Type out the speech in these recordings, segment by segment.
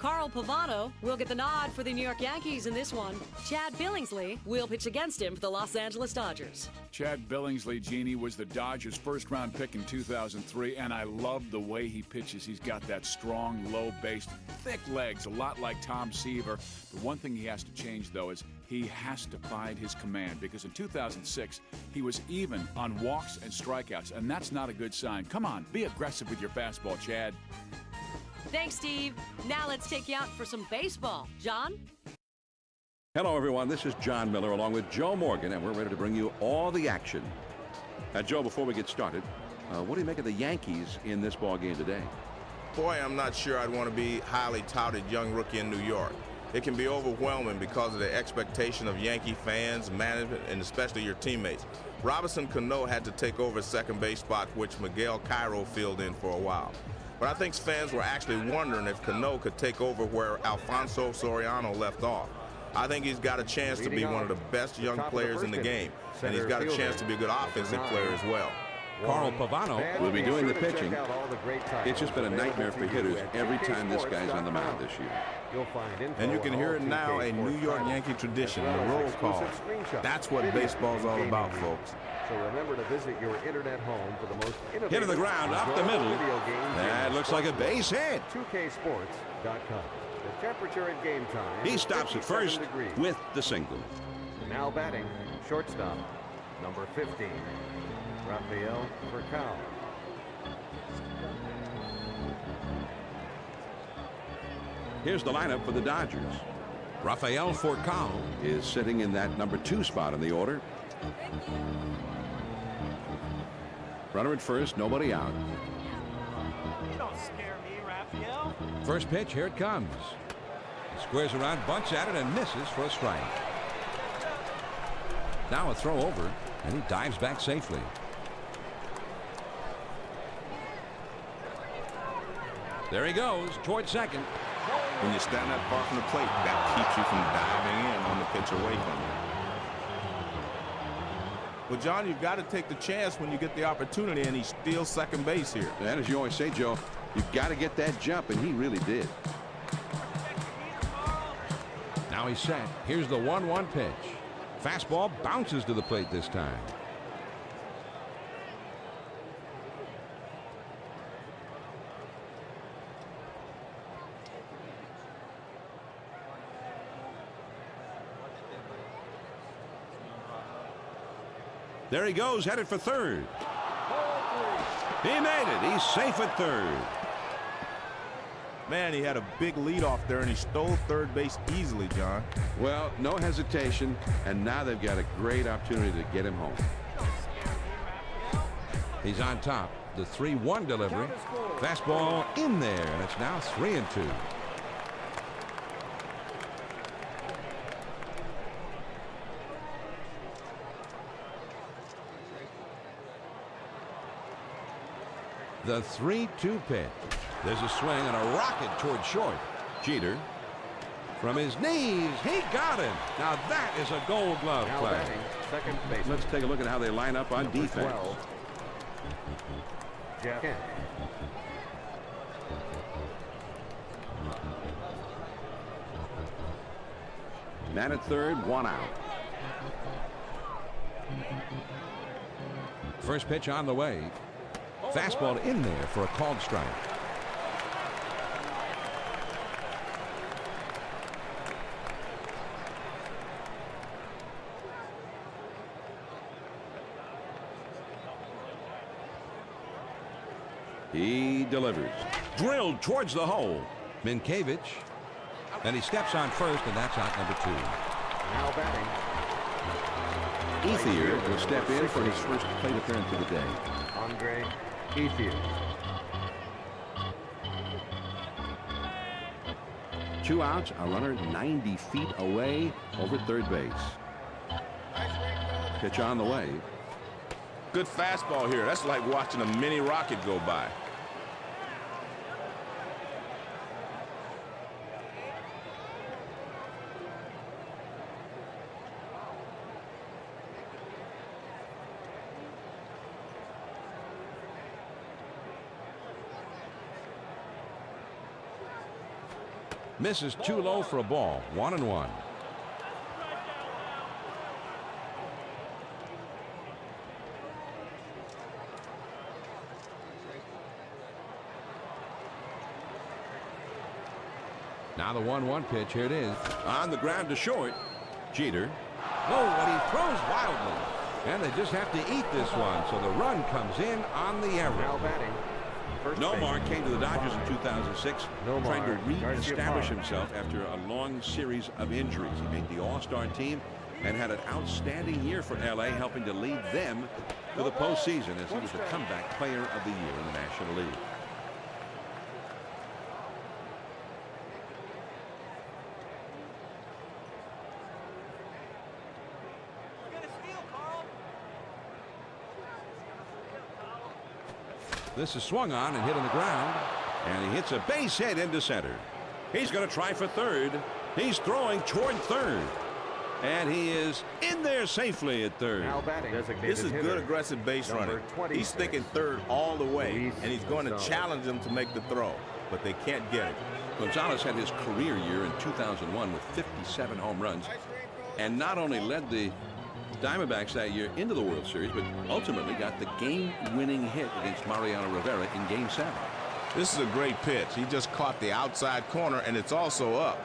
Carl Pavano will get the nod for the New York Yankees in this one. Chad Billingsley will pitch against him for the Los Angeles Dodgers. Chad Billingsley, Jeannie, was the Dodgers' first-round pick in 2003, and I love the way he pitches. He's got that strong, low-based, thick legs, a lot like Tom Seaver. The one thing he has to change, though, is he has to find his command, because in 2006, he was even on walks and strikeouts, and that's not a good sign. Come on, be aggressive with your fastball, Chad. Thanks, Steve. Now let's take you out for some baseball. John? Hello, everyone. This is John Miller along with Joe Morgan, and we're ready to bring you all the action. Joe, before we get started, what do you make of the Yankees in this ball game today? Boy, I'm not sure I'd want to be highly touted young rookie in New York. It can be overwhelming because of the expectation of Yankee fans, management, and especially your teammates. Robinson Cano had to take over second base spot, which Miguel Cairo filled in for a while. But I think fans were actually wondering if Cano could take over where Alfonso Soriano left off. I think he's got a chance to be one of the best young players in the game, and he's got a chance to be a good offensive player as well. Carl Pavano will be doing the pitching. It's just been a nightmare for hitters every time this guy's on the mound this year. And you can hear it now, a New York Yankee tradition, the roll calls. That's what baseball's all about, folks. So remember to visit your internet home for the most innovative hit to the ground, up the middle. That looks like a base hit. 2ksports.com. The temperature at game time. He stops at first with the single. Now batting, shortstop, number 15, Rafael Furcal. Here's the lineup for the Dodgers. Rafael Furcal is sitting in that number 2 spot in the order. Runner at first, nobody out. Don't scare me, Rafael. First pitch, here it comes. He squares around, bunts at it, and misses for a strike. Now a throw over, and he dives back safely. There he goes, towards second. When you stand that far from the plate, that keeps you from diving in on the pitch away from you. Well, John, you've got to take the chance when you get the opportunity, and he steals second base here. And as you always say, Joe, you've got to get that jump, and he really did. Now he's set. Here's the 1-1 pitch. Fastball bounces to the plate this time. There he goes, headed for third. He made it. He's safe at third. Man, he had a big lead off there, and he stole third base easily, John. Well, no hesitation, and now they've got a great opportunity to get him home. He's on top. The 3-1 delivery. Fastball in there, and it's now 3-2. The 3-2 pitch. There's a swing and a rocket toward short. Jeter from his knees. He got him. Now that is a Gold Glove Now play. batting, second base. Let's take a look at how they line up on defense. 12, Jeff Kent. Man at third, 1 out. First pitch on the way. Fastball in there for a called strike. He delivers. Drilled towards the hole. Minkiewicz. And he steps on first, and that's out number 2. Now batting. Ethier will step in for his first plate appearance of the day. Andre Ethier. 2 outs, a runner 90 feet away over third base. Pitch on the way. Good fastball here. That's like watching a mini rocket go by. Misses too low for a ball. 1-1. Now the 1-1 pitch. Here it is. On the ground to short. Jeter. Oh, but he throws wildly. And they just have to eat this one. So the run comes in on the error. Now batting. Nomar came to the Dodgers in 2006, trying to re-establish himself after a long series of injuries. He made the All-Star team and had an outstanding year for L.A., helping to lead them to the postseason as he was the comeback player of the year in the National League. This is swung on and hit on the ground, and he hits a base hit into center. He's going to try for third. He's throwing toward third, and he is in there safely at third. Now batting. This is good aggressive base running. He's thinking third all the way, and he's going to challenge him to make the throw, but they can't get it. Gonzalez had his career year in 2001 with 57 home runs, and not only led the Diamondbacks that year into the World Series, but ultimately got the game-winning hit against Mariano Rivera in Game 7. This is a great pitch. He just caught the outside corner, and it's also up.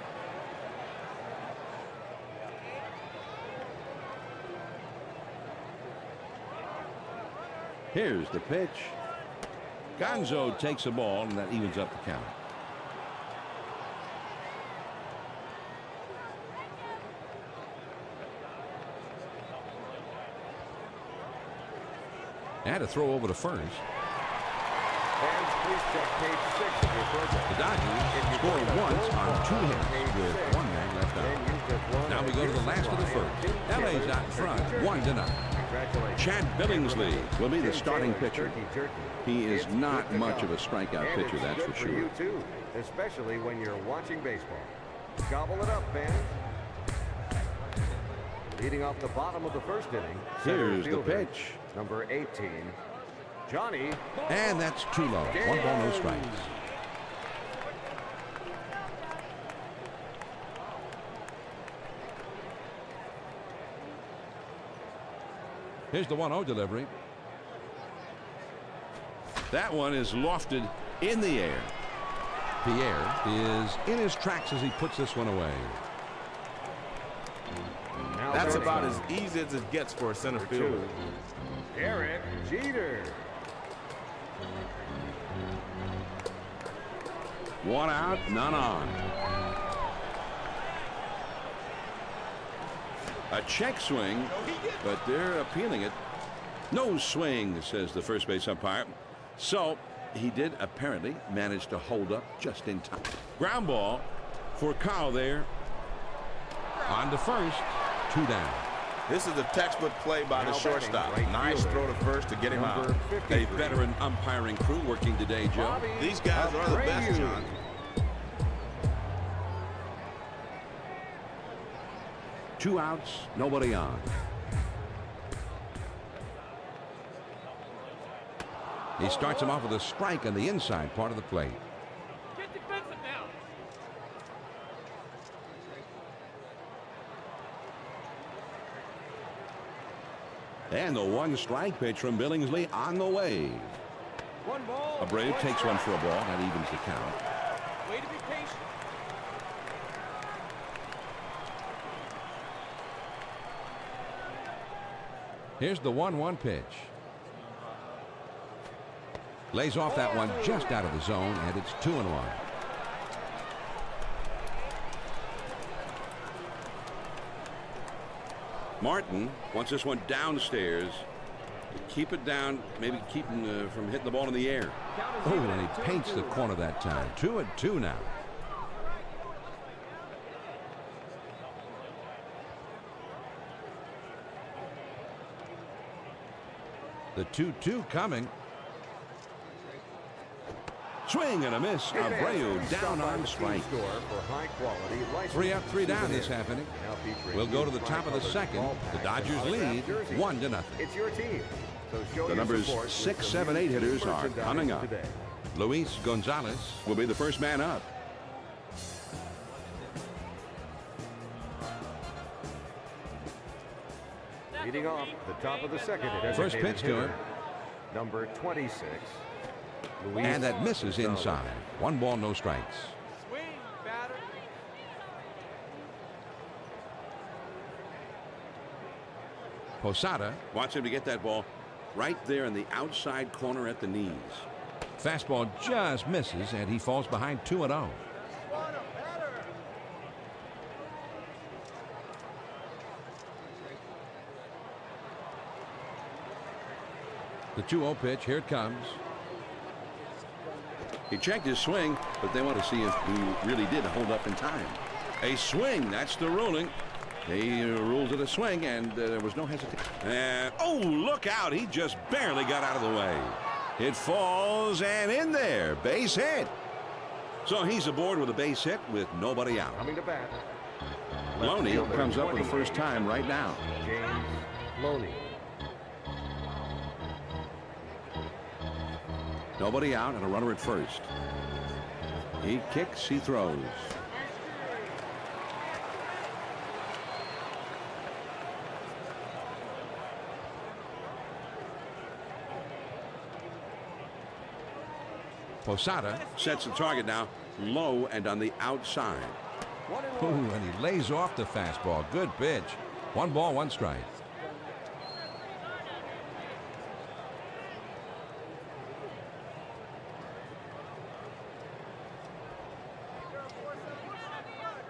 Here's the pitch. Gonzo takes a ball, and that evens up the count. And a throw over to first. Fans, please check page 6 of your program. The Dodgers scored once on 2 hits with 1 man left out. Now we go to the last of the first. LA's out in front, 1-0. Chad Billingsley will be the starting pitcher. He is not much of a strikeout pitcher, that's for sure. You too, especially when you're watching baseball. Gobble it up, fans. Leading off the bottom of the first inning. Here's the pitch. Number 18, Johnny. And that's too low. 1 ball, no strikes. Here's the 1-0 delivery. That one is lofted in the air. Pierre is in his tracks as he puts this one away. That's about as easy as it gets for a center fielder. Derek Jeter. 1 out, none on. A check swing, but they're appealing it. No swing, says the first base umpire. So he did apparently manage to hold up just in time. Ground ball for Kyle there. On to first, 2 down. This is a textbook play by the shortstop. Nice throw to first to get him out. A veteran umpiring crew working today, Joe. These guys are the best, John. Two outs, nobody on. He starts him off with a strike on the inside part of the plate. Get defensive now. And the 1-strike pitch from Billingsley on the way. 1 ball. Abreu takes one for a ball. That evens the count. Way to be patient. Here's the 1-1 pitch. Lays off that one just out of the zone, and it's 2-1. Martin wants this one downstairs. Keep it down, maybe keep him from hitting the ball in the air. Oh, and he paints the corner that time. 2-2 now. The 2-2 coming. Swing and a miss. Abreu down on strike. 3 up, 3 down this half inning. We'll go to the top of the second. The Dodgers lead 1-0. It's your team. So show the numbers 6, 7, 8 hitters are coming up. Luis Gonzalez will be the first man up. Leading off the top of the second. First pitch to him. Number 26. And that misses inside. 1 ball, no strikes. Swing, batter. Posada wants him to get that ball right there in the outside corner at the knees. Fastball just misses, and he falls behind 2-0. The 2-0 pitch, here it comes. He checked his swing, but they want to see if he really did hold up in time. A swing, that's the ruling. He rules it a swing, and there was no hesitation. And, oh, look out. He just barely got out of the way. It falls, and in there, base hit. So he's aboard with a base hit with nobody out. Coming to bat. Loney comes up for the first time right now. James Loney. Nobody out and a runner at first. He kicks, he throws. Posada sets the target now low and on the outside. Ooh, and he lays off the fastball. Good pitch. 1 ball, 1 strike.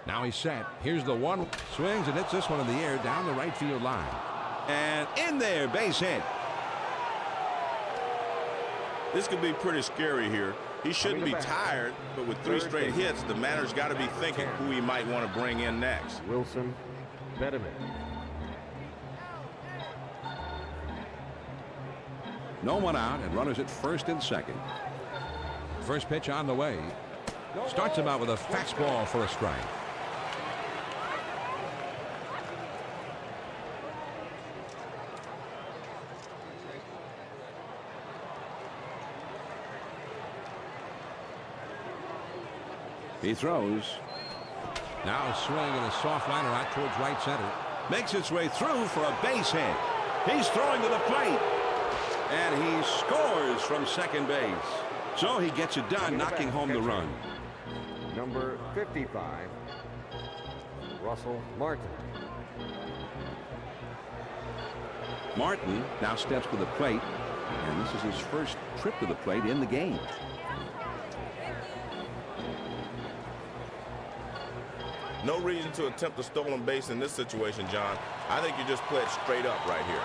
Now he's set. Here's the 1. Swings and hits this one in the air down the right field line. And in there, base hit. This could be pretty scary here. He shouldn't be tired, but with 3 straight hits, the manager's got to be thinking who he might want to bring in next. Wilson Betterman. No one out and runners at first and second. First pitch on the way. Starts him out with a fastball for a strike. He throws. Now a swing and a soft liner out towards right center. Makes its way through for a base hit. He's throwing to the plate. And he scores from second base. So he gets it done, knocking home the run. Number 55. Russell Martin. Martin now steps to the plate. And this is his first trip to the plate in the game. No reason to attempt a stolen base in this situation, John. I think you just play it straight up right here.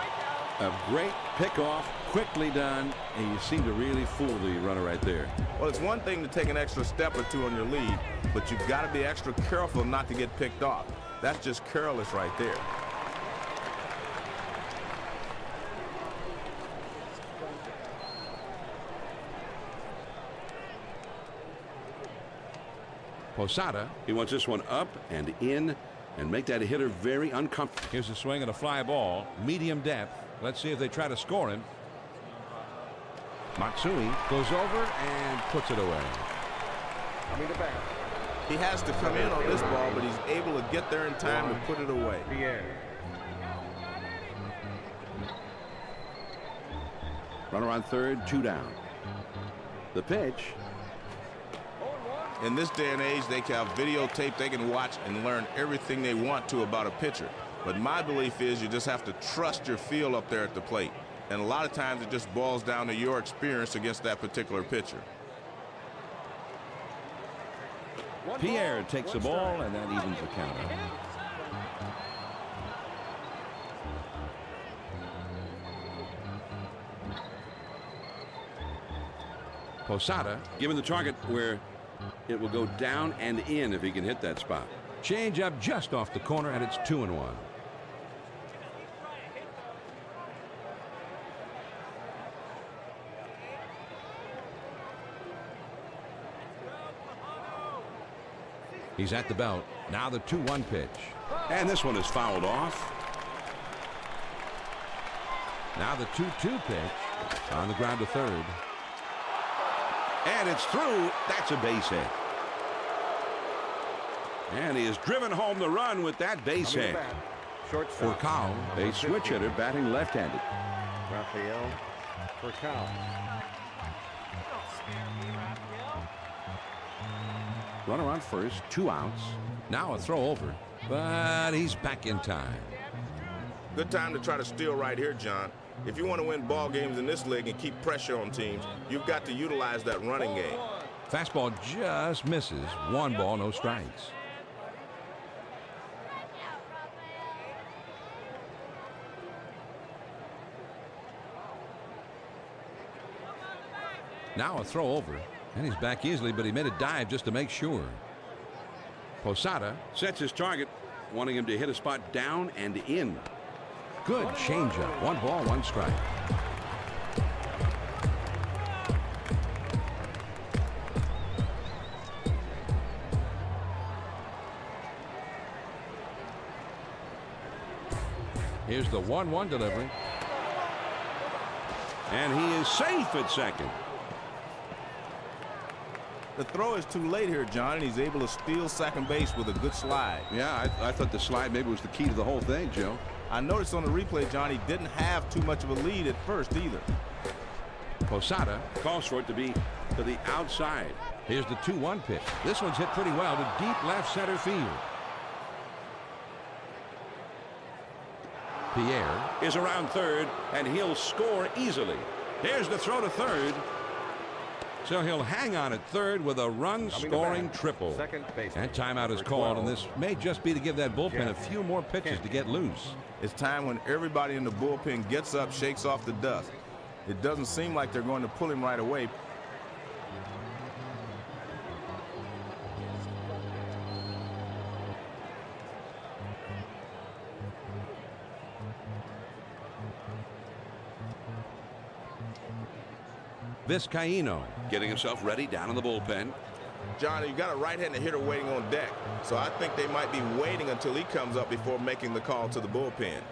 A great pickoff, quickly done, and you seem to really fool the runner right there. Well, it's one thing to take an extra step or 2 on your lead, but you've got to be extra careful not to get picked off. That's just careless right there. Posada, he wants this one up and in and make that hitter very uncomfortable. Here's a swing and a fly ball, medium depth. Let's see if they try to score him. Matsui goes over and puts it away. Coming to bat. He has to come in on this ball, but he's able to get there in time to put it away. Pierre. Runner on third, 2 down. The pitch. In this day and age, they can have videotape they can watch and learn everything they want to about a pitcher. But my belief is you just have to trust your feel up there at the plate. And a lot of times it just boils down to your experience against that particular pitcher. Pierre takes the ball, and that evens the count. Posada given the target where it will go down and in if he can hit that spot. Change up just off the corner, and it's 2-1. He's at the belt. Now the 2-1 pitch. And this one is fouled off. Now the 2-2 pitch on the ground to third. And it's through. That's a base hit. And he has driven home the run with that base hit. shortstop. Furcal, a switch hitter batting left-handed. Rafael Furcal. Runner on first, 2 outs. Now a throw over, but he's back in time. Good time to try to steal right here, John. If you want to win ball games in this league and keep pressure on teams, you've got to utilize that running game. Fastball just misses. 1 ball, no strikes. Now a throw over, and he's back easily, but he made a dive just to make sure. Posada sets his target, wanting him to hit a spot down and in. Good changeup. 1 ball, 1 strike. Here's the 1-1 delivery. And he is safe at second. The throw is too late here, John, and he's able to steal second base with a good slide. Yeah, I thought the slide maybe was the key to the whole thing, Joe. I noticed on the replay, John, he didn't have too much of a lead at first either. Posada calls for it to be to the outside. Here's the 2-1 pitch. This one's hit pretty well to deep left center field. Pierre is around third, and he'll score easily. Here's the throw to third. So he'll hang on at third with a run-scoring triple. And timeout is called, and this may just be to give that bullpen a few more pitches to get loose. It's time when everybody in the bullpen gets up, shakes off the dust. It doesn't seem like they're going to pull him right away. Vizcaíno getting himself ready down in the bullpen. John, you got a right-handed hitter waiting on deck, so I think they might be waiting until he comes up before making the call to the bullpen.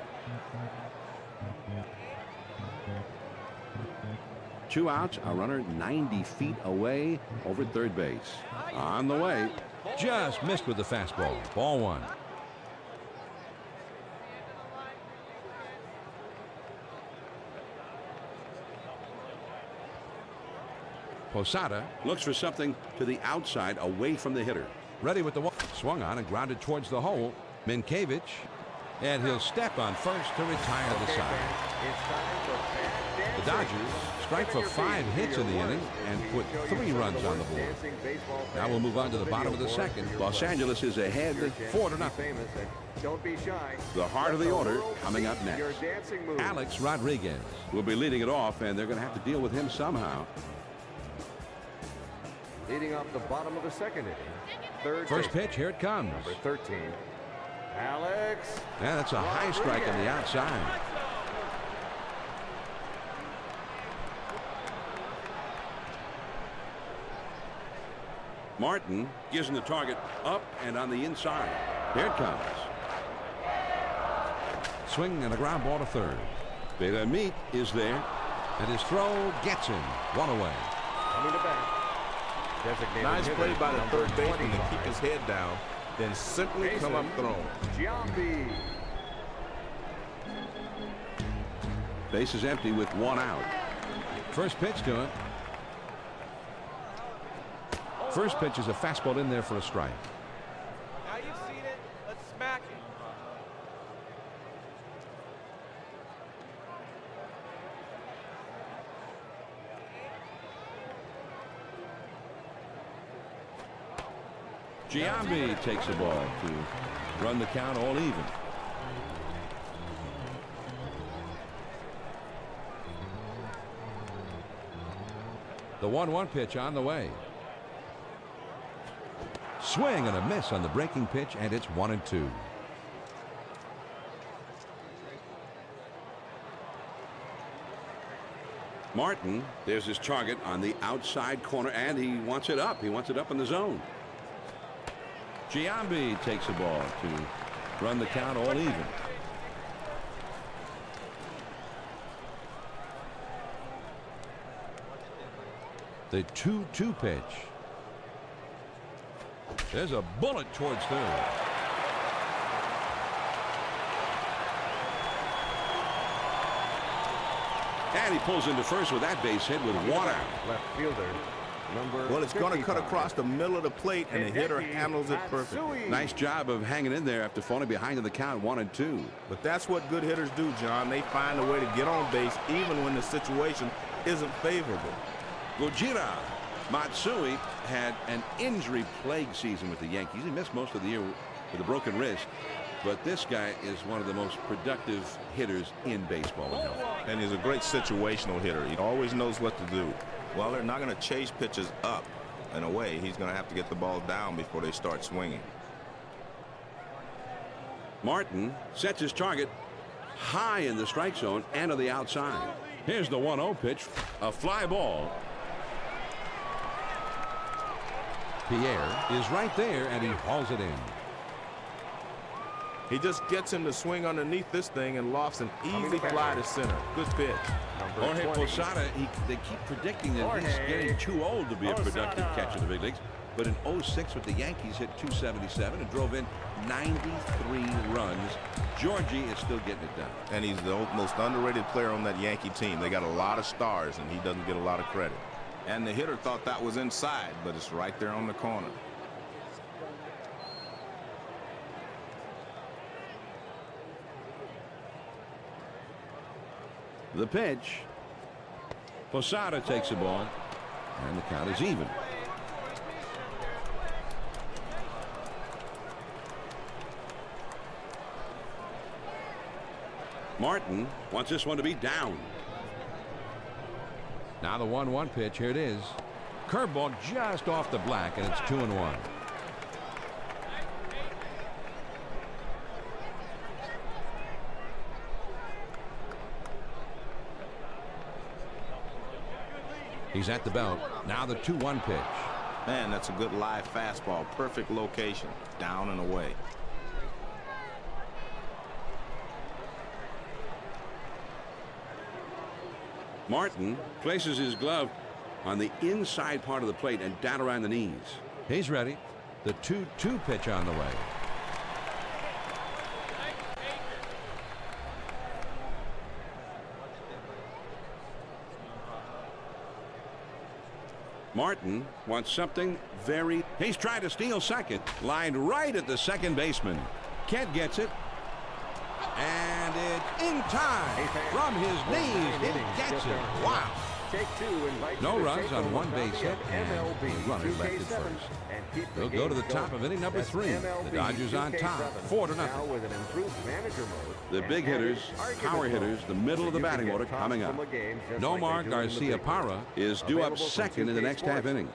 2 outs, a runner 90 feet away over third base. On the way, just missed with the fastball. Ball 1. Posada looks for something to the outside away from the hitter. Ready with the one. Swung on and grounded towards the hole. Minkiewicz. And he'll step on first to retire the side. The Dodgers strike for 5 hits in the inning and put 3 runs on the board. Now we'll move on to the bottom of the second. Los Angeles is ahead 4-0. The heart of the order coming up next. Alex Rodriguez will be leading it off, and they're going to have to deal with him somehow. Leading off the bottom of the second inning. First pitch, here it comes. Number 13, Alex. Yeah, that's a high strike on the outside. Martin gives him the target up and on the inside. Here it comes. Swing and a ground ball to third. Bellamite is there, and his throw gets him. 1 away. Coming to bat. Nice play by the third baseman to keep his head down, then simply come up throwing. Giambi. Base is empty with 1 out. First pitch to him. First pitch is a fastball in there for a strike. Now you've seen it. Let's smack it. Giambi takes the ball to run the count all even. The 1-1 pitch on the way. Swing and a miss on the breaking pitch, and it's 1-2. Martin, there's his target on the outside corner, and he wants it up. He wants it up in the zone. Giambi takes the ball to run the count all even. The 2-2 pitch. There's a bullet towards third. And he pulls into first with that base hit with one out. Left fielder, number Well, it's going to cut 55. across the middle of the plate, and the hitter handles it perfectly. Nice job of hanging in there after falling behind in the count 1-2. But that's what good hitters do, John. They find a way to get on base even when the situation isn't favorable. Gojira Matsui had an injury-plagued season with the Yankees. He missed most of the year with a broken wrist. But this guy is one of the most productive hitters in baseball when healthy. And he's a great situational hitter. He always knows what to do. Well, they're not going to chase pitches up and away. He's going to have to get the ball down before they start swinging. Martin sets his target high in the strike zone and on the outside. Here's the 1-0 pitch, a fly ball. Pierre is right there, and he hauls it in. He just gets him to swing underneath this thing and lofts an easy fly to center. Good pitch. Jorge Posada, they keep predicting that he's getting too old to be a productive catcher in the big leagues. But in 06 with the Yankees, hit .277 and drove in 93 runs. Georgie is still getting it done. And he's the most underrated player on that Yankee team. They got a lot of stars, and he doesn't get a lot of credit. And the hitter thought that was inside, but it's right there on the corner. The pitch. Posada takes the ball, and the count is even. Martin wants this one to be down. Now the 1-1 pitch. Here it is. Curveball just off the black, and it's 2-1. He's at the belt. Now the 2-1 pitch. Man, that's a good live fastball. Perfect location. Down and away. Martin places his glove on the inside part of the plate and down around the knees. He's ready. The 2-2 pitch on the way. Martin wants something very... He's trying to steal second. Lined right at the second baseman. Kent gets it. And it's in time. From his knees, he gets it. Wow. No runs on one base hit, and the runner left at first. They'll go to the top of inning number 3. The Dodgers on top, 4-0. The big hitters, power hitters, the middle of the batting order coming up. Nomar Garcia-Parra is due up second in the next half inning.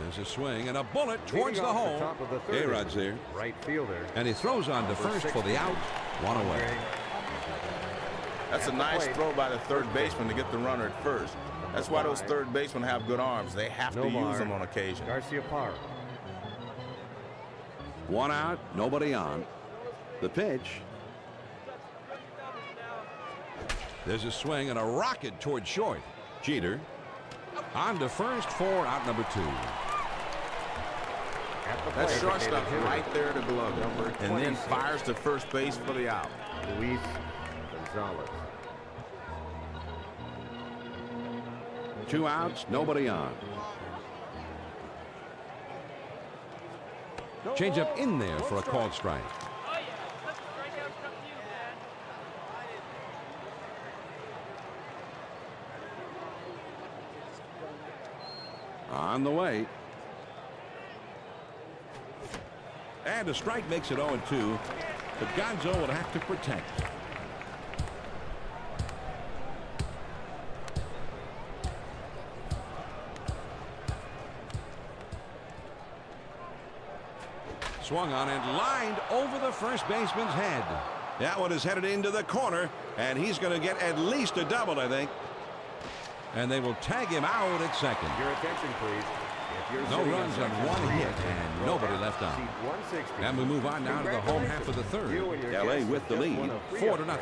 There's a swing and a bullet towards the hole. A-Rod's there. Right fielder. And he throws on to first for the out. One away. That's a nice throw by the third baseman to get the runner at first. That's why those third basemen have good arms. They have to use them on occasion. Garcia-Parra. One out, nobody on. The pitch. There's a swing and a rocket toward short. Jeter on to first for out number 2. That shortstop right there to glove number, and then fires to first base for the out. Luis Gonzalez. 2 outs, nobody on. Change up in there for a called strike. On the way. And a strike makes it 0-2. But Gonzo will have to protect. Swung on and lined over the first baseman's head. That one is headed into the corner, and he's going to get at least a double, I think. And they will tag him out at second. Your attention, please. No runs on one hit and nobody left on. And we move on now to the home half of the third. LA with the lead, 4-0.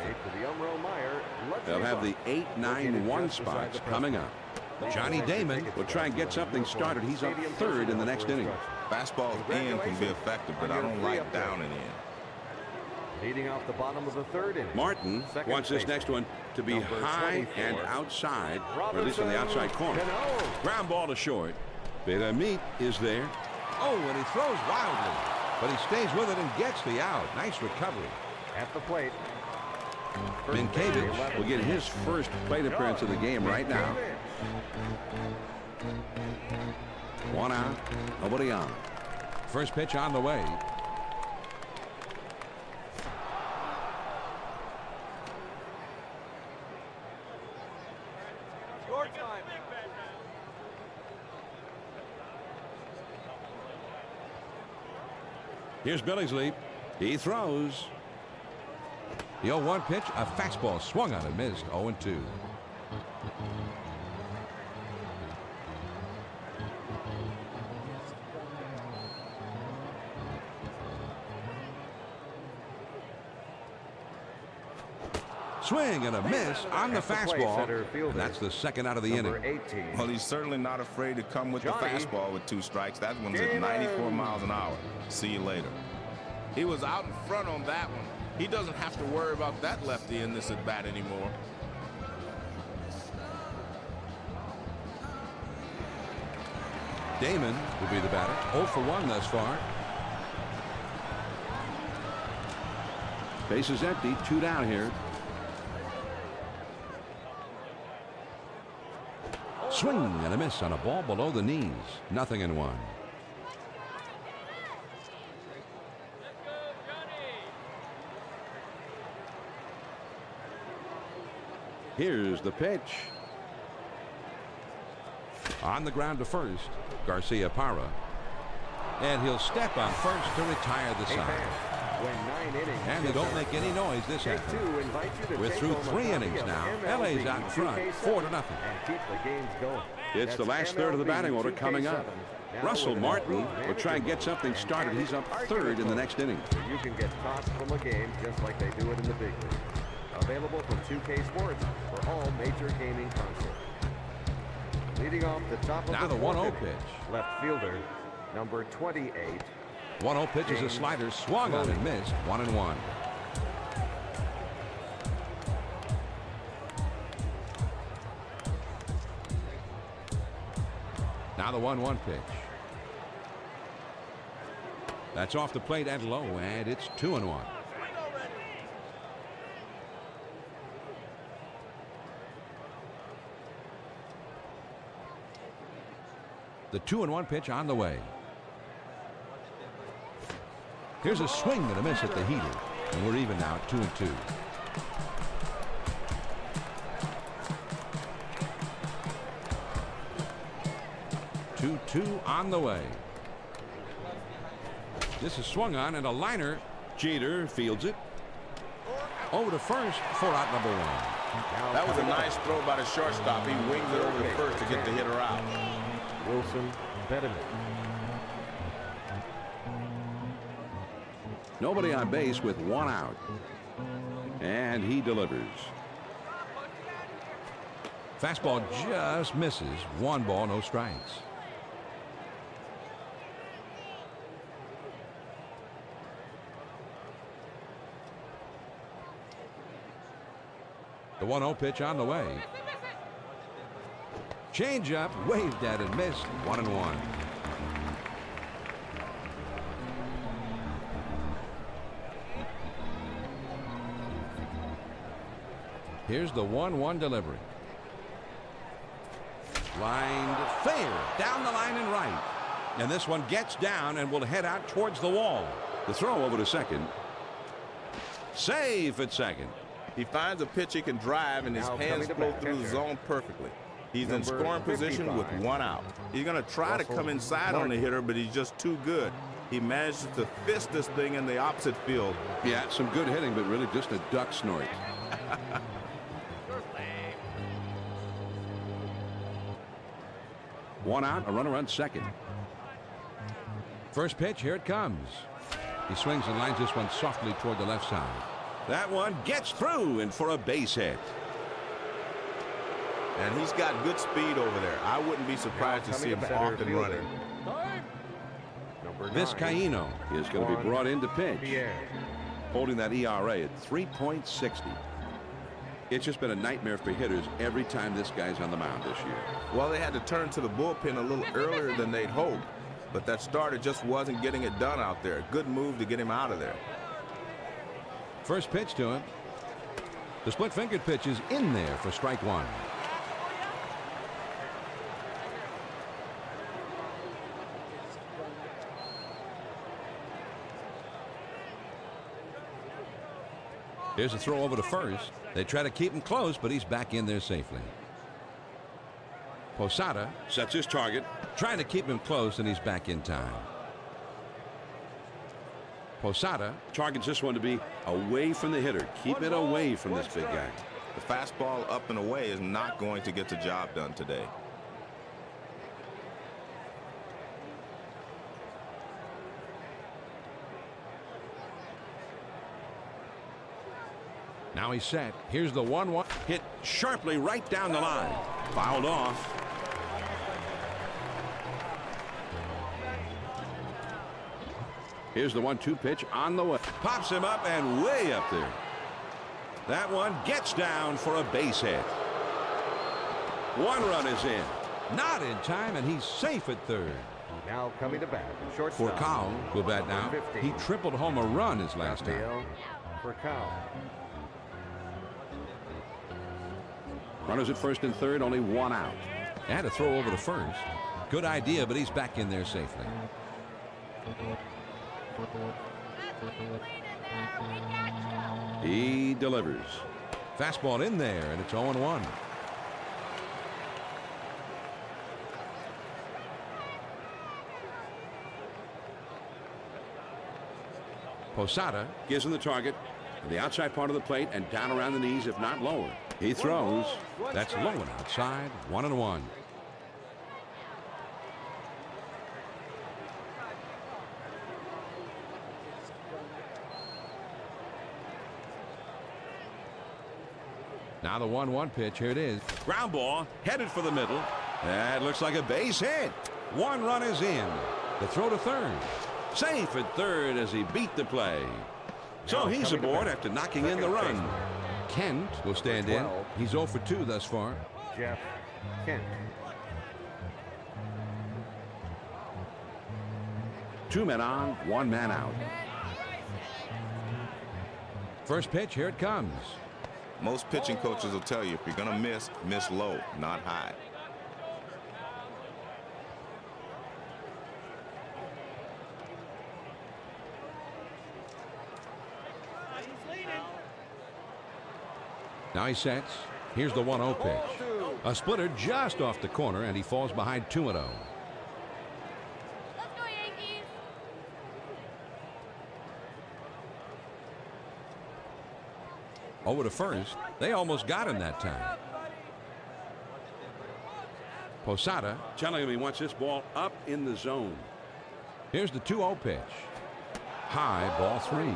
They'll have the 8-9-1 spots coming up. Johnny Damon will try and get something started. He's up third in the next inning. Fastballs in can be effective, but I don't like down and in. Leading off the bottom of the third inning. Martin wants this next one to be high and outside, or at least on the outside corner. Ground ball to short. Bit of meat is there. Oh, and he throws wildly, but he stays with it and gets the out. Nice recovery. At the plate. Minkiewicz will get his first plate appearance of the game right now. 1 out, nobody on. First pitch on the way. Your time. Here's Billingsley. He throws. The 0-1 pitch, a fastball swung on and missed. 0-2. Swing and a miss on the fastball. And that's the second out of the inning. 18. Well, he's certainly not afraid to come with the fastball with 2 strikes. That one's at 94 miles an hour. See you later. He was out in front on that one. He doesn't have to worry about that lefty in this at bat anymore. Damon will be the batter. 0 for 1 thus far. Base is empty. 2 down here. Swing and a miss on a ball below the knees. 0-1. Here's the pitch. On the ground to first. Garcia Parra. And he'll step on first to retire the side. And they don't make any noise this half. We're through 3 innings now. LA's out in front, 4-0. It's the last third of the batting order coming up. Russell Martin will try and get something started. He's up 3rd in the next inning. You can get tossed from a game just like they do it in the big league. Available from 2K Sports for all major gaming consoles. Leading off the top of now the 1-0 pitch. Left fielder, number 28. 1-0 pitch is a slider, swung on and missed. 1-1. Now the 1-1 pitch. That's off the plate and low, and it's 2-1. The 2-1 pitch on the way. Here's a swing and a miss at the heater. And we're even now at 2-2. 2-2 on the way. This is swung on and a liner. Jeter fields it. Over to first for out number 1. That was a nice throw by the shortstop. He wings it over to first to get the hitter out. Wilson Betterman. Nobody on base with 1 out. And he delivers. Fastball just misses. 1 ball, no strikes. The 1-0 pitch on the way. Change up, waved at and missed. 1-1. Here's the 1-1 delivery. Lined fair down the line and right. And this one gets down and will head out towards the wall. The throw over to second. Safe at second. He finds a pitch he can drive, and his hands flow through the zone perfectly. He's in scoring position with 1 out. He's going to try to come inside on the hitter, but he's just too good. He manages to fist this thing in the opposite field. Yeah, some good hitting, but really just a duck snort. One out, a runner on second. First pitch, here it comes. He swings and lines this one softly toward the left side. That one gets through and for a base hit. And he's got good speed over there. I wouldn't be surprised to see him off and running. Vizcaíno is going to be brought in to pitch. holding that ERA at 3.60. It's just been a nightmare for hitters every time this guy's on the mound this year. Well, they had to turn to the bullpen a little earlier than they'd hoped, but that starter just wasn't getting it done out there. Good move to get him out of there. First pitch to him. The split-fingered pitch is in there for strike one. Here's a throw over to first. They try to keep him close, but he's back in there safely. Posada Sets his target. trying to keep him close, and he's back in time. Posada Targets this one to be away from the hitter. Keep it away from this big guy. The fastball up and away is not going to get the job done today. now he's set. Here's the 1-1. Hit sharply right down the line. Fouled off. Here's the 1-2 pitch on the way. Pops him up and way up there. That one gets down for a base hit. One run is in. Not in time, and he's safe at third. Now coming to bat, shortstop. Furcal will bat now. Number 15. He tripled home a run his last time. Rafael Furcal. Runners at first and third, only one out. And a throw over to first. Good idea, but he's back in there safely. He delivers. Fastball in there, and it's 0-1. Posada Gives him the target. On the outside part of the plate and down around the knees, if not lower. He throws. That's low and outside. 1-1. Now the 1-1 pitch. Here it is. Ground ball headed for the middle. That looks like a base hit. One run is in. The throw to third. Safe at third as he beat the play. So Now he's coming to aboard bat. after knocking in the Second run. baseman. Kent will stand in. 12. He's 0 for 2 thus far. Jeff Kent. Two men on, one man out. First pitch. Here it comes. Most pitching coaches will tell you if you're going to miss, miss low, not high. Now he sets. Here's the 1-0 pitch. A splitter just off the corner, and he falls behind 2-0. Let's go, Yankees! Over to first. They almost got him that time. Posada. Telling him he wants this ball up in the zone. Here's the 2-0 pitch. High, ball 3.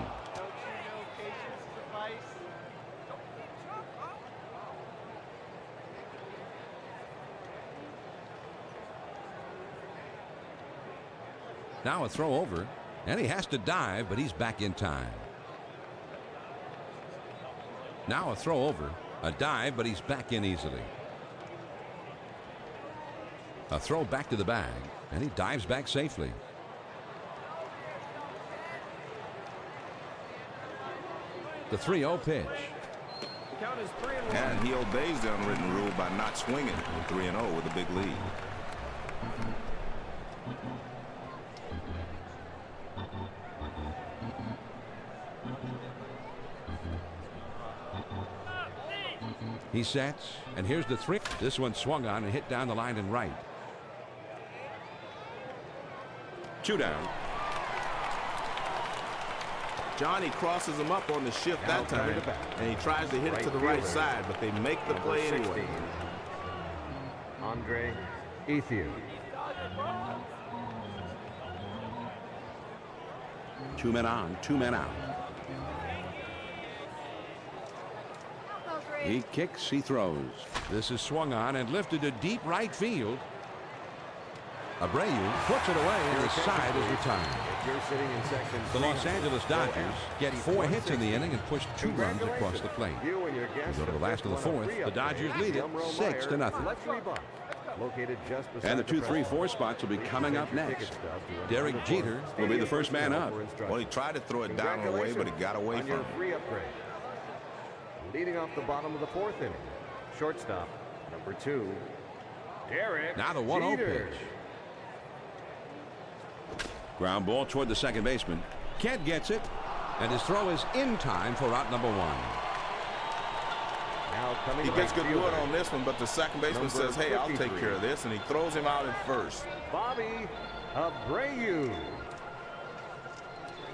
Now a throw over, and he has to dive, but he's back in time. Now a throw over, a dive, but he's back in easily. A throw back to the bag, and he dives back safely. The 3-0 pitch. Count is 3-1. And he obeys the unwritten rule by not swinging 3-0 with a big lead. He sets, and here's the 3. This one swung on and hit down the line and right. Two down. Johnny crosses him up on the shift Now that coming time, to bat. and he tries to hit it to the right fielder. side, but they make the Number play 16. anyway. Andre Ethier. Two men on, two men out. He kicks, he throws. This is swung on and lifted to deep right field. Abreu puts it away, and the side is retired. If you're sitting in section The Los Angeles Dodgers get 4 hits in the inning and push 2 runs across the plate. You and your guests We go to the last of the 4th. The Dodgers lead it 6-0. Luxury box, located just beside And the 2, 3, 4 spots will be coming up next. Derek Jeter will be the first man up. Well, he tried to throw it down and away, but it got away on from your him. free upgrade. Leading off the bottom of the 4th inning, shortstop, number 2, Derek Now the 1-0 Jeter. pitch. Ground ball toward the second baseman. Kent gets it. And his throw is in time for out number 1. Now coming He to gets right good fielder, wood on this one, but the second baseman Number says, hey, I'll 53. take care of this, and he throws him out at first. Bobby Abreu.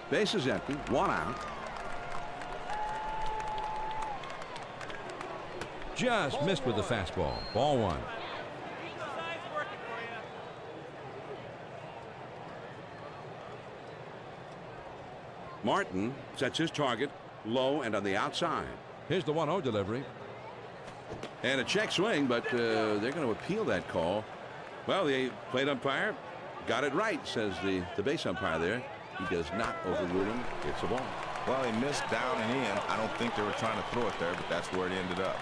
Base is empty. 1 out. Just missed with the fastball. Ball 1. Martin sets his target low and on the outside. Here's the 1-0 delivery. And a check swing, but they're going to appeal that call. Well, the plate umpire got it right, says the base umpire there. He does not overrule him. It's a ball. Well, he missed down and in. I don't think they were trying to throw it there, but that's where it ended up.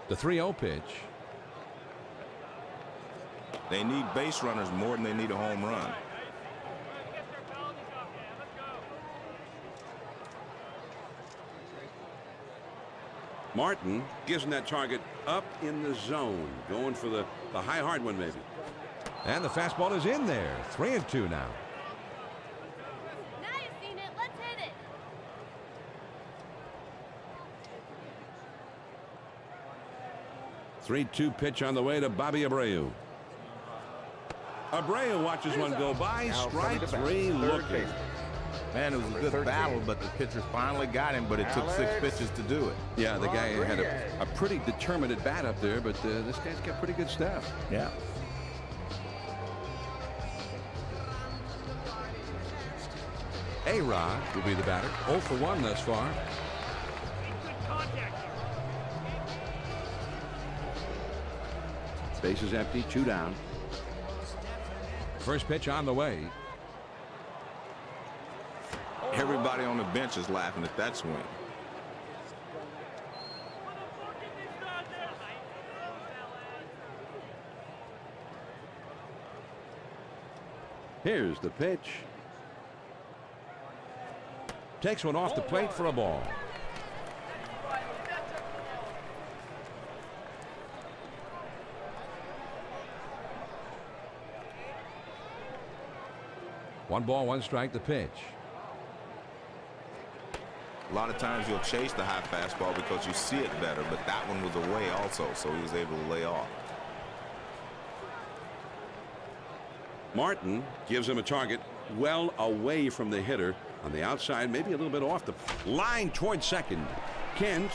The 3-0 pitch. They need base runners more than they need a home run. Martin gives him that target up in the zone, going for the high hard one maybe. And the fastball is in there. 3-2 now. Now you've seen it. Let's hit it. Three-two pitch on the way to Bobby Abreu. Abreu watches one go by. Now Strike coming to bat, 3 third looking. baseman. Man, it was a good 13. battle, but the pitcher finally got him, but it took 6 Alex pitches to do it. Yeah, the guy had Rodriguez. a pretty determined at bat up there, but this guy's got pretty good stuff. Yeah. A-Rod will be the batter. 0 for 1 thus far. Base is empty, 2 down. First pitch on the way. Everybody on the bench is laughing at that swing. Here's the pitch. Takes one off the plate for a ball. One ball, 1 strike, the pitch. A lot of times you'll chase the high fastball because you see it better, but that one was away also, so he was able to lay off. Martin gives him a target well away from the hitter on the outside, maybe a little bit off the line toward second. Kent.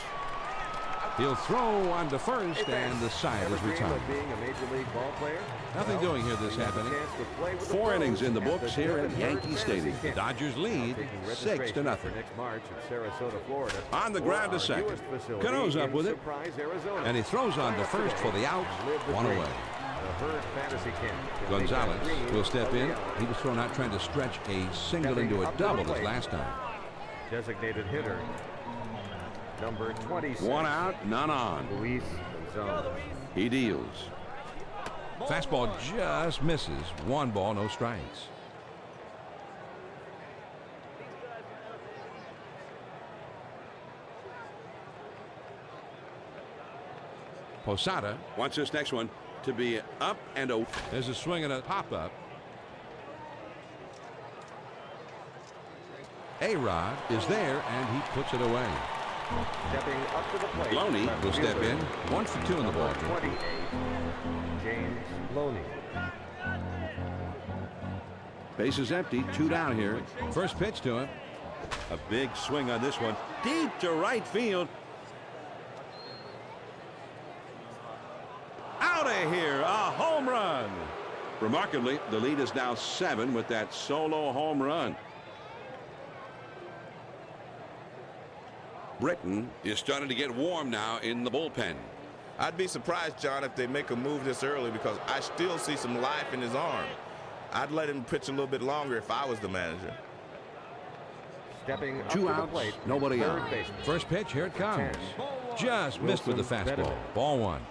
He'll throw on to first, and the side is retired. Being a major league ball player, Nothing doing here this half inning. 4 innings in the books here at Yankee Stadium. The Dodgers lead 6-0. Next March in Sarasota, Florida. On the ground to second. Cano's up with it. And he throws on to first for the out. 1 away. Gonzalez will step in. He was thrown out trying to stretch a single into a double this last time. Designated hitter, number 26. 1 out, none on. Luis Gonzalez. He deals. Fastball just misses. 1 ball, no strikes. Posada Wants this next one to be up and a. There's a swing and a pop-up. A-Rod is there, and he puts it away. Stepping up to the plate. Loney will step in. 1 for 2 in the ball game. 28, James Loney. Base is empty, 2 down here. First pitch to him. A big swing on this one. Deep to right field. Out of here, a home run. Remarkably, the lead is now 7 with that solo home run. Britton is starting to get warm now in the bullpen. I'd be surprised, John, if they make a move this early because I still see some life in his arm. I'd let him pitch a little bit longer if I was the manager. Stepping up Two to the outs, plate, nobody third out. baseman. First pitch, here it comes. Just missed with the Wilson fastball. Bettman. Ball one.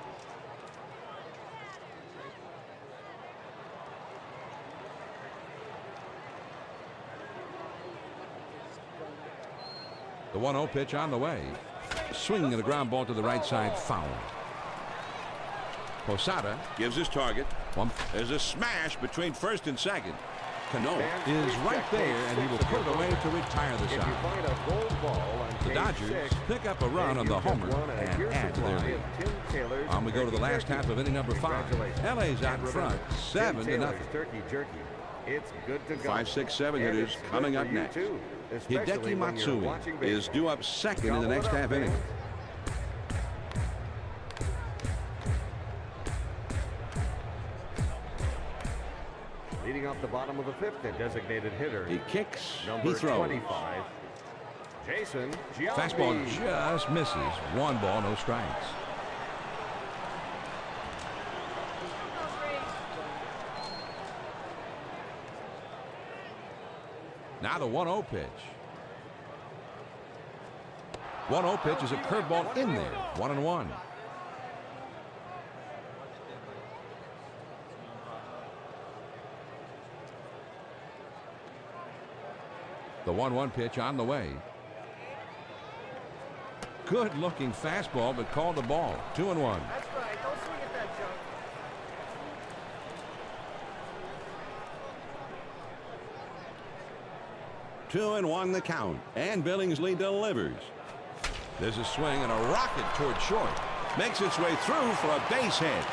The 1-0 pitch on the way. Swinging at a ground ball to the right side, foul. Posada Gives his target. one. There's a smash between first and second. Cano is right there, and he will put it away to retire the If you side. find a gold ball on The page Dodgers 6, pick up a run then on you the just homer won a and year's add to their supply lead. of Tim Taylor's On we go to the Turkey last Jerky. half of inning number 5. Congratulations. LA's out And front, remember, 7 Tim to Taylor's nothing. Turkey Jerky. It's good to go. 5, 6, 7 And hitters it's good coming for up you next. too, especially Hideki when you're Matsui watching Is baseball. due up second in the next Gobble it half up, inning. fans. Leading off the bottom of the 5th, the designated hitter, He kicks, number he throws. 25, Jason Giambi. Fastball just misses. 1 ball, no strikes. Now the 1-0 pitch. 1-0 pitch is a curveball in there. 1-1. The 1-1 pitch on the way. Good looking fastball, but called the ball. 2-1. That's right. Don't swing at that junk. Two and one the count. And Billingsley delivers. There's a swing and a rocket toward short. Makes its way through for a base hit.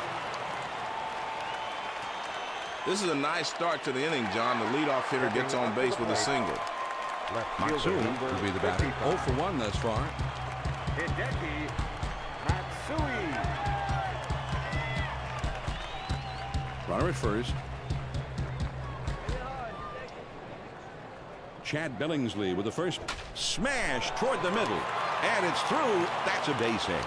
This is a nice start to the inning, John. The leadoff hitter gets on base with a single. Left Matsui fielder, number will be the batter. 55. 0 for 1 thus far. Hideki Matsui. Runner at first. Chad Billingsley with the first smash toward the middle. And it's through. That's a base hit.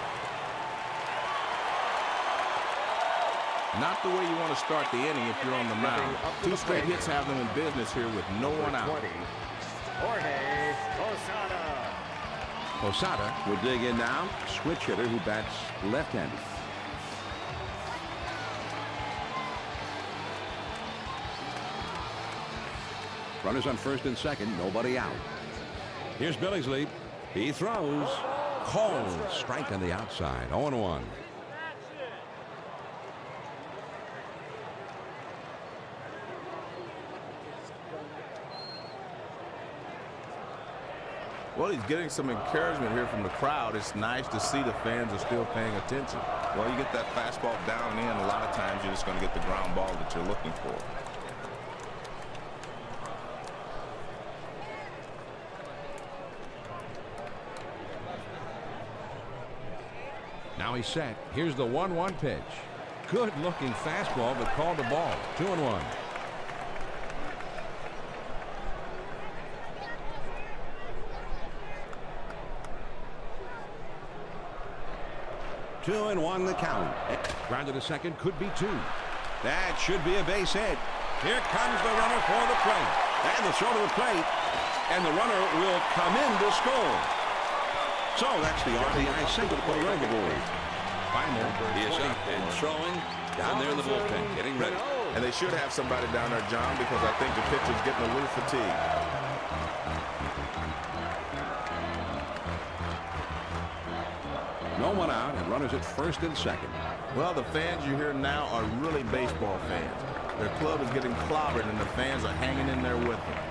Not the way you want to start the inning if you're on the mound. 2 straight hits have them in business here with no one out. 20, Jorge Posada. Posada will dig in now. Switch hitter who bats left-handed. Runners on first and second. Nobody out. Here's Billingsley. He throws. Called. Strike on the outside. 0-1. Well, he's getting some encouragement here from the crowd. It's nice to see the fans are still paying attention. Well, you get that fastball down and in, a lot of times you're just going to get the ground ball that you're looking for. Now he's set. Here's the 1-1 pitch. Good looking fastball, but called the ball. 2-1. Two and one the count. Grounded to second, could be 2. That should be a base hit. Here comes the runner for the plate. And the throw to the plate. And the runner will come in to score. So that's the RBI single to put on the board. Final is up and throwing down there in the bullpen, getting ready. And they should have somebody down there, John, because I think the pitcher's getting a little fatigued. No one out, and runners at first and second. Well, the fans you hear now are really baseball fans. Their club is getting clobbered, and the fans are hanging in there with them.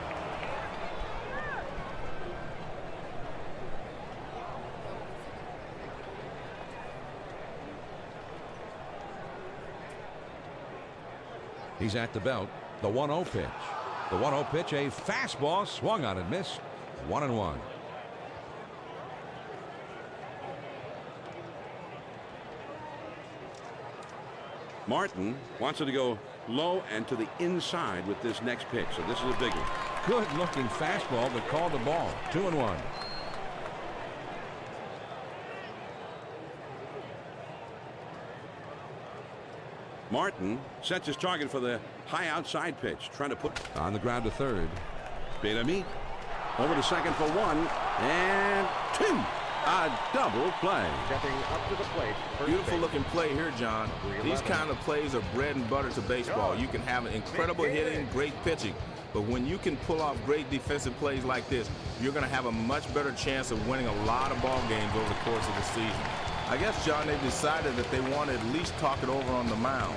He's at the belt. The 1-0 pitch. The 1-0 pitch, a fastball swung on and missed. 1-1. Martin wants it to go low and to the inside with this next pitch. So this is a big one. Good looking fastball, but called the ball. 2-1. Martin sets his target for the high outside pitch, trying to put On the ground to third. Bellamy over to second for 1 and 2. A double play. Stepping up to the plate. Beautiful looking play here, John. These kind of plays are bread and butter to baseball. You can have incredible hitting, great pitching. But when you can pull off great defensive plays like this, you're going to have a much better chance of winning a lot of ball games over the course of the season. I guess, John, they've decided that they want to at least talk it over on the mound.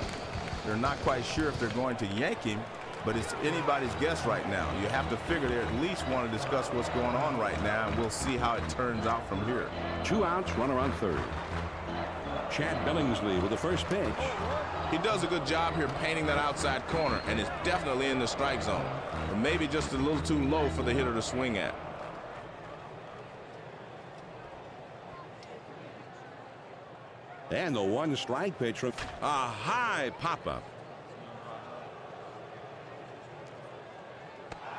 They're not quite sure if they're going to yank him, but it's anybody's guess right now. You have to figure they at least want to discuss what's going on right now, and we'll see how it turns out from here. 2 outs, runner on third. Chad Billingsley with the first pitch. He does a good job here painting that outside corner, and it's definitely in the strike zone. But maybe just a little too low for the hitter to swing at. And the 1 strike pitch from a high pop-up.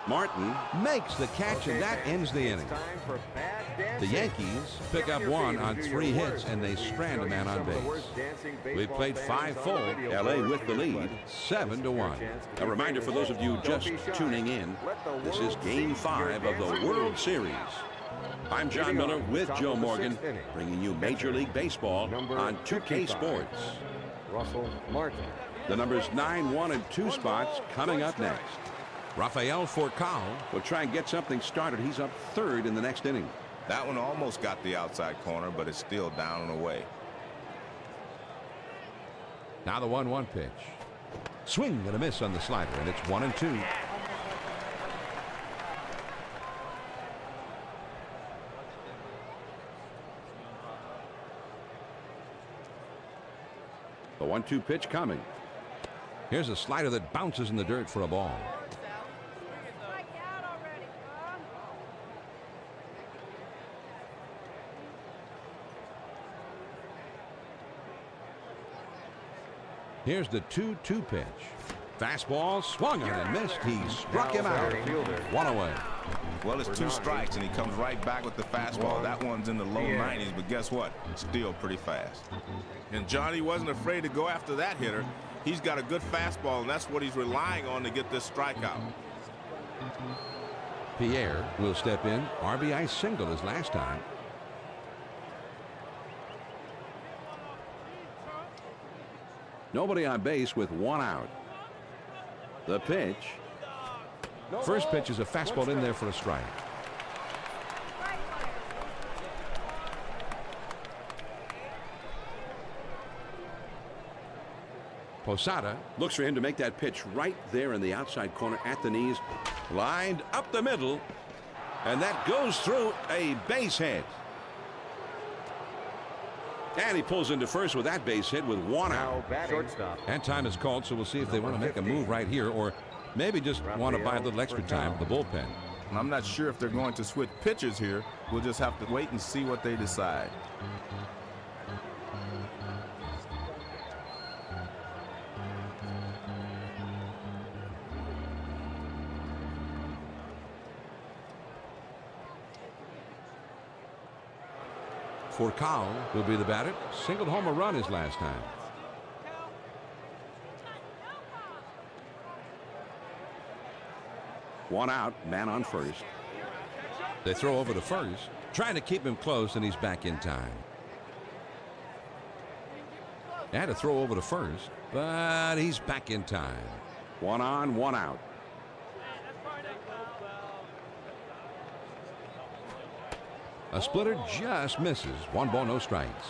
Martin Makes the catch, and that ends the inning. The Yankees pick up 1 on 3 hits, and they strand a man on base. We've played 5 full. LA with the lead. 7-1. A reminder for those of you just tuning in, this is Game 5 of the World Series. I'm John Miller with Joe Morgan, bringing you Major League Baseball on 2K Sports. Russell Martin. The numbers 9, 1, and 2 spots coming up next. Rafael Furcal We'll try and get something started. He's up third in the next inning. That one almost got the outside corner, but it's still down and away. Now the 1-1 pitch. Swing and a miss on the slider, and it's 1-2. The 1-2 pitch coming. Here's a slider that bounces in the dirt for a ball. Here's the 2-2 pitch. Fastball swung on and missed. He struck him out. 1 away. Well, it's 2 strikes, and he comes right back with the fastball. That one's in the low 90s, but guess what? It's still pretty fast. And Johnny wasn't afraid to go after that hitter. He's got a good fastball, and that's what he's relying on to get this strikeout. Pierre will step in. RBI single his last time. Nobody on base with 1 out. The pitch. First pitch is a fastball in there for a strike. Posada Looks for him to make that pitch right there in the outside corner at the knees. Lined up the middle. And that goes through a base hit. And he pulls into first with that base hit with 1 out. Shortstop. and time is called, so we'll see if they want to make a move right here or maybe just want to buy a little extra time the bullpen. And I'm not sure if they're going to switch pitchers here. We'll just have to wait and see what they decide. Furcal will be the batter. Singled home a run his last time. One out, man on first. They throw over to first, trying to keep him close, and he's back in time. They had to throw over to first, but he's back in time. 1 on, 1 out. A splitter just misses. 1 ball, no strikes.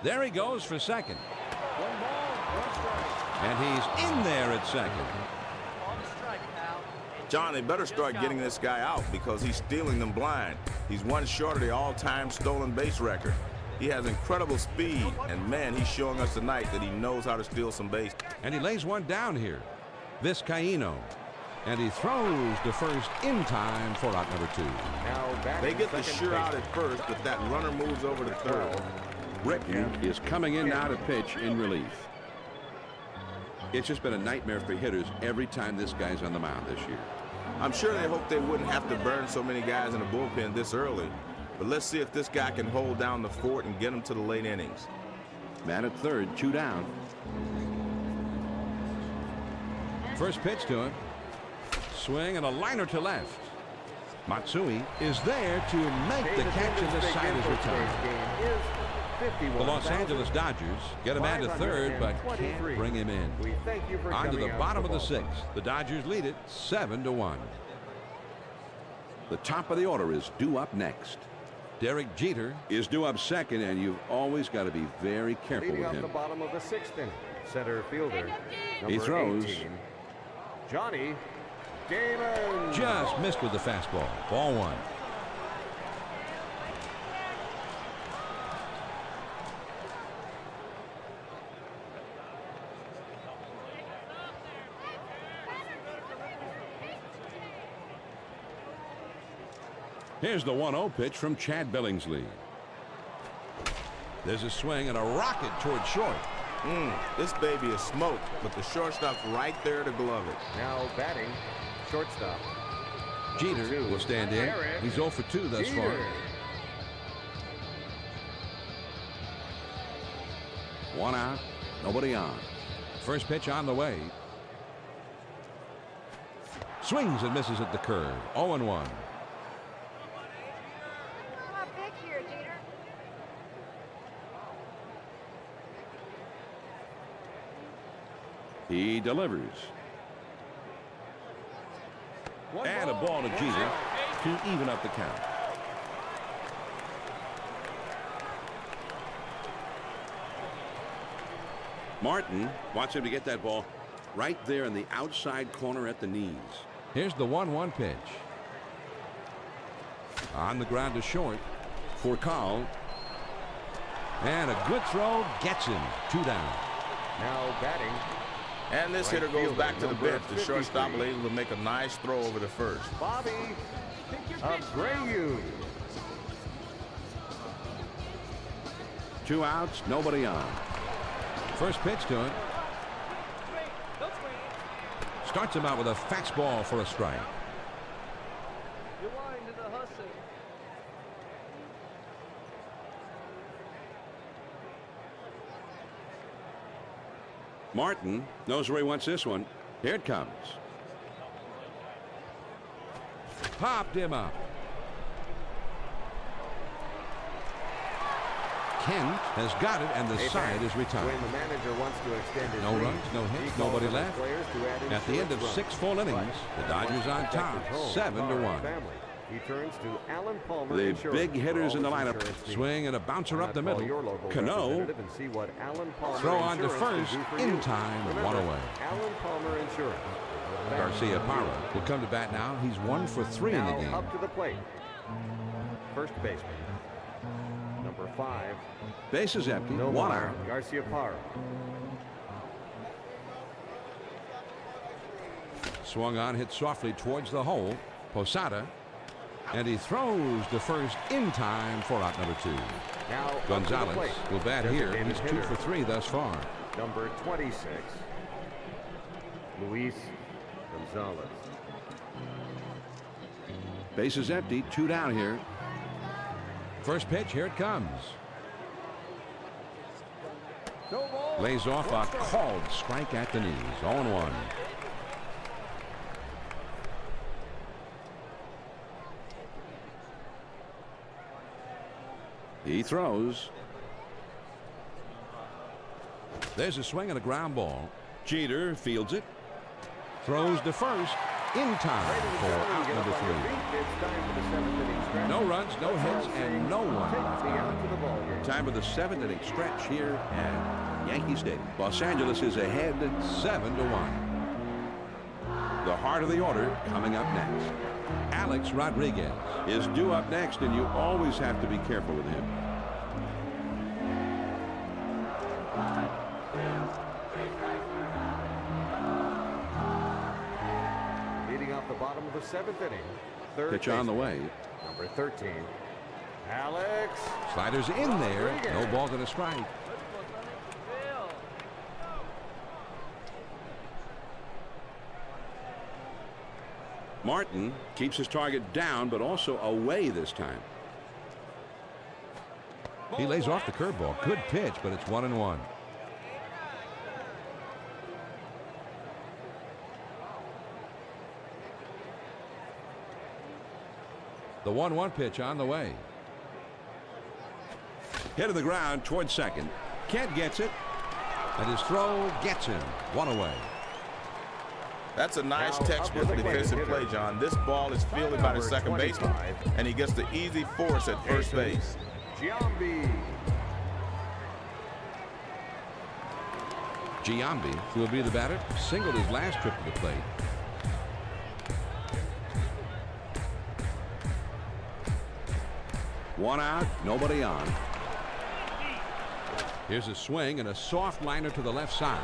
There he goes for second. And he's in there at second. John, they better start getting this guy out because he's stealing them blind. He's 1 short of the all-time stolen base record. He has incredible speed, and man, he's showing us tonight that he knows how to steal some base. And he lays one down here. Vizcaíno. And he throws to first in time for out number 2. They get the sure out at first, but that runner moves over to third. Britton is coming in now to pitch in relief. It's just been a nightmare for hitters every time this guy's on the mound this year. I'm sure they hoped they wouldn't have to burn so many guys in the bullpen this early. But let's see if this guy can hold down the fort and get them to the late innings. Man at third, 2 down. First pitch to him. Swing and a liner to left. Matsui is there to make the catch, and this side is retired. The Los Angeles Dodgers get a man to third, but can't bring him in. On to the bottom of the 6th. The Dodgers lead it 7-1. The top of the order is due up next. Derek Jeter Is due up second, and you've always got to be very careful Leading with off him. the bottom of the 6th inning, center fielder, He number throws. 18, Johnny Damon. just missed with the fastball. Ball 1. Here's the 1-0 pitch from Chad Billingsley. There's a swing and a rocket toward short. This baby is smoked, but the shortstop's right there to glove it. Now batting, shortstop. Jeter will stand in. He's 0 for 2 thus far. Jeter. 1 out, nobody on. First pitch on the way. Swings and misses at the curve. 0-1. Come up big here, Jeter. He delivers. And a ball to Jeter to even up the count. Martin wants him to get that ball right there in the outside corner at the knees. Here's the 1-1 pitch. On the ground to short. For Carl, And a good throw gets him. 2 down. Now batting, And this Right hitter goes fielder, back to the number bench. The shortstop 53. was able to make a nice throw over the first. Bobby Abreu. 2 outs, nobody on. First pitch to him. Starts him out with a fastball for a strike. You're wide to the hustle. Martin knows where he wants this one. Here it comes. Popped him up. Kent has got it, and the side is retired. When the manager wants to extend his No lead, runs, no he hits, calls nobody on his left. players to add At the end of insurance 6 runs. full innings, But the Dodgers on top, protected home, 7-1. family. He turns to Alan Palmer The Insurance big hitters for in the all his lineup. insurance needs. Swing and a bouncer up the Call middle. your local Cano. representative and see what Alan Palmer Throw on to Insurance can first, do for in you. time, and Remember, 1 away. Alan Palmer Insurance. Garcia Parra will come to bat now. He's 1 for 3 in the Now game. up to the plate. First baseman, number 5. Base is empty. No 1 more. out. Garcia Parra. Swung on, hit softly towards the hole. Posada. And he throws to first in time for out number 2. Now up to the Gonzalez plate. will bat here. Designated He's 2 hitter, for 3 thus far. number 26, Luis Gonzalez. Base is empty. 2 down here. First pitch, here it comes. Lays off a called strike at the knees. 0-1. He throws. There's a swing and a ground ball. Jeter fields it. Throws to first in time for out number 3. It's time for the 7th inning stretch. No runs, no hits, and no one left Take me on. out to the ball game. Time of the 7th inning stretch here at Yankee Stadium. Los Angeles is ahead 7-1. The heart of the order coming up next. Alex Rodriguez. Is due up next, and you always have to be careful with him. Leading off the bottom of the 7th inning. Third Pitch on the baseman, way. number 13, Alex. Sliders in there. No ball to the strike. Martin keeps his target down, but also away this time. He lays off the curveball. Good pitch, but it's 1-1. The 1-1 pitch on the way. Hit of the ground towards second. Kent gets it. And his throw gets him. 1 away. That's a nice textbook defensive play, John. This ball is fielded by the second baseman, and he gets the easy force at first base. Giambi will be the batter. Singled his last trip to the plate. One out, nobody on. Here's a swing and a soft liner to the left side.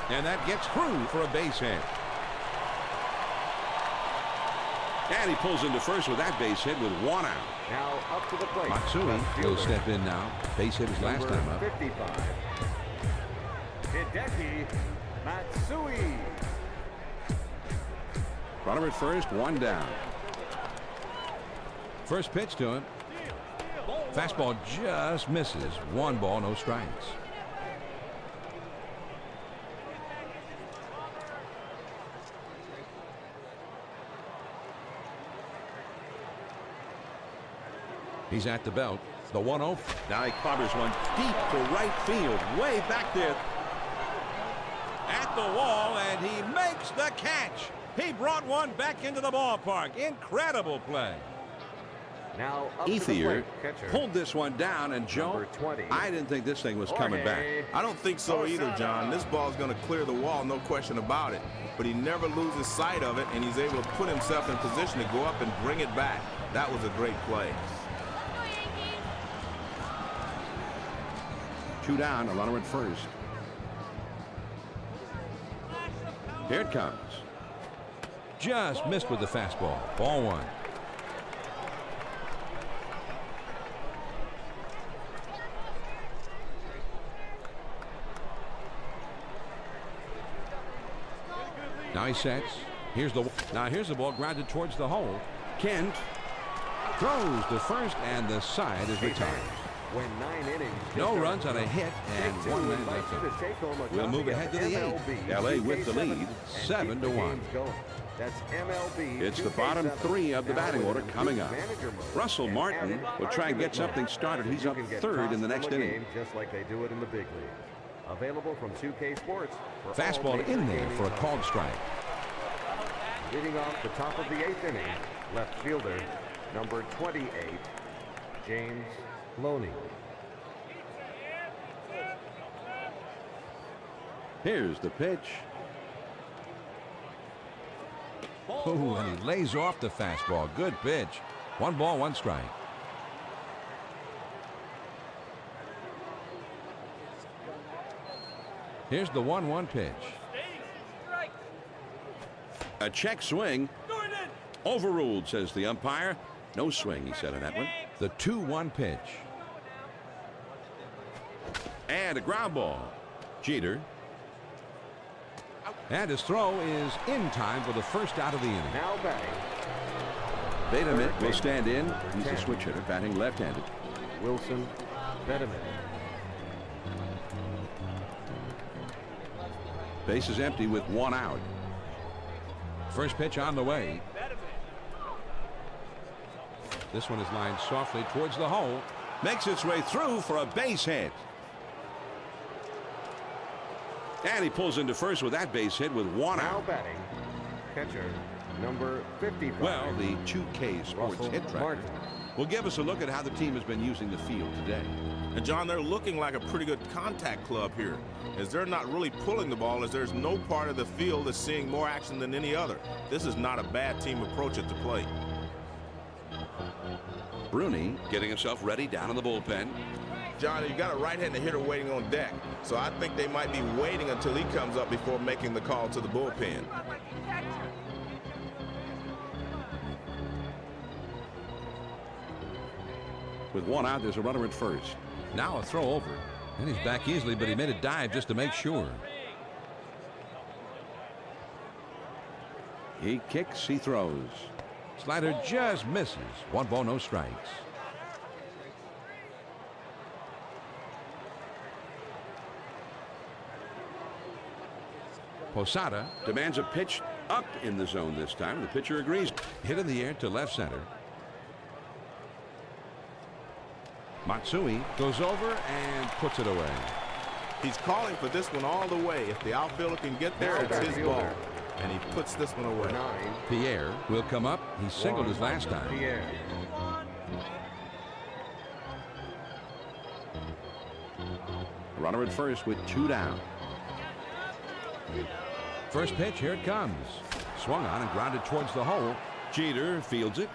And that gets through for a base hit. And he pulls into first with that base hit with 1 out. Now up to the plate. Matsui will step in now. Base hit his last time up. 55. Hideki Matsui. Runner at first, 1 down. First pitch to him. Fastball just misses. 1 ball, no strikes. He's at the belt. The 1-0. Now he clobbers one deep to right field, way back there at the wall, and he makes the catch. He brought one back into the ballpark. Incredible play. Now up Ethier to the plate. Catcher. pulled this one down, and Joe, I didn't think this thing was coming back. I don't think so either, John. This ball's going to clear the wall, no question about it. But he never loses sight of it, and he's able to put himself in position to go up and bring it back. That was a great play. 2 down, a runner at first. Here it comes. Just missed with the fastball. Ball 1. Now he sets. Here's the ball grounded towards the hole. Kent Throws to first, and the side is retired. When 9 innings. No runs on a hit and 1 man left. We'll move ahead to the 8th. LA with the lead, 7-1. That's MLB. It's the bottom 3 of the batting order coming up. Russell Martin will try and get something started. He's up 3rd in the next inning. Just like they do it in the big league. Available from 2K Sports. Fastball in there for a called strike. Leading off the top of the 8th inning, left fielder, number 28, James Loney. Here's the pitch. Oh, and he lays off the fastball. Good pitch. 1 ball, 1 strike. Here's the 1-1 pitch. A check swing. Overruled, says the umpire. No swing, he said on that one. The 2-1 pitch. And a ground ball. Jeter. And his throw is in time for the first out of the inning. Now batting. Bedemet will stand in. He's a switch hitter, batting left-handed. Wilson Bedemet. Base is empty with 1 out. First pitch on the way. This one is lined softly towards the hole. Makes its way through for a base hit. And he pulls into first with that base hit with 1 Now out. batting, catcher number 55. Well, the 2K Sports Russell hit tracker Martin. will give us a look at how the team has been using the field today. And John, they're looking like a pretty good contact club here, as they're not really pulling the ball, as there's no part of the field that's seeing more action than any other. This is not a bad team approach at the plate. Bruni getting himself ready down in the bullpen. John, you've got a right-handed hitter waiting on deck, so I think they might be waiting until he comes up before making the call to the bullpen. With 1 out, there's a runner at first. Now a throw over. And he's back easily, but he made a dive just to make sure. He kicks, he throws. Slider just misses. 1 ball, no strikes. Posada demands a pitch up in the zone this time. The pitcher agrees. Hit in the air to left center. Matsui goes over and puts it away. He's calling for this one all the way. If the outfielder can get there, it's his ball. And he puts this one away. Pierre will come up. He singled his last time. Pierre. Runner at first with 2 down. First pitch, here it comes. Swung on and grounded towards the hole. Jeter fields it.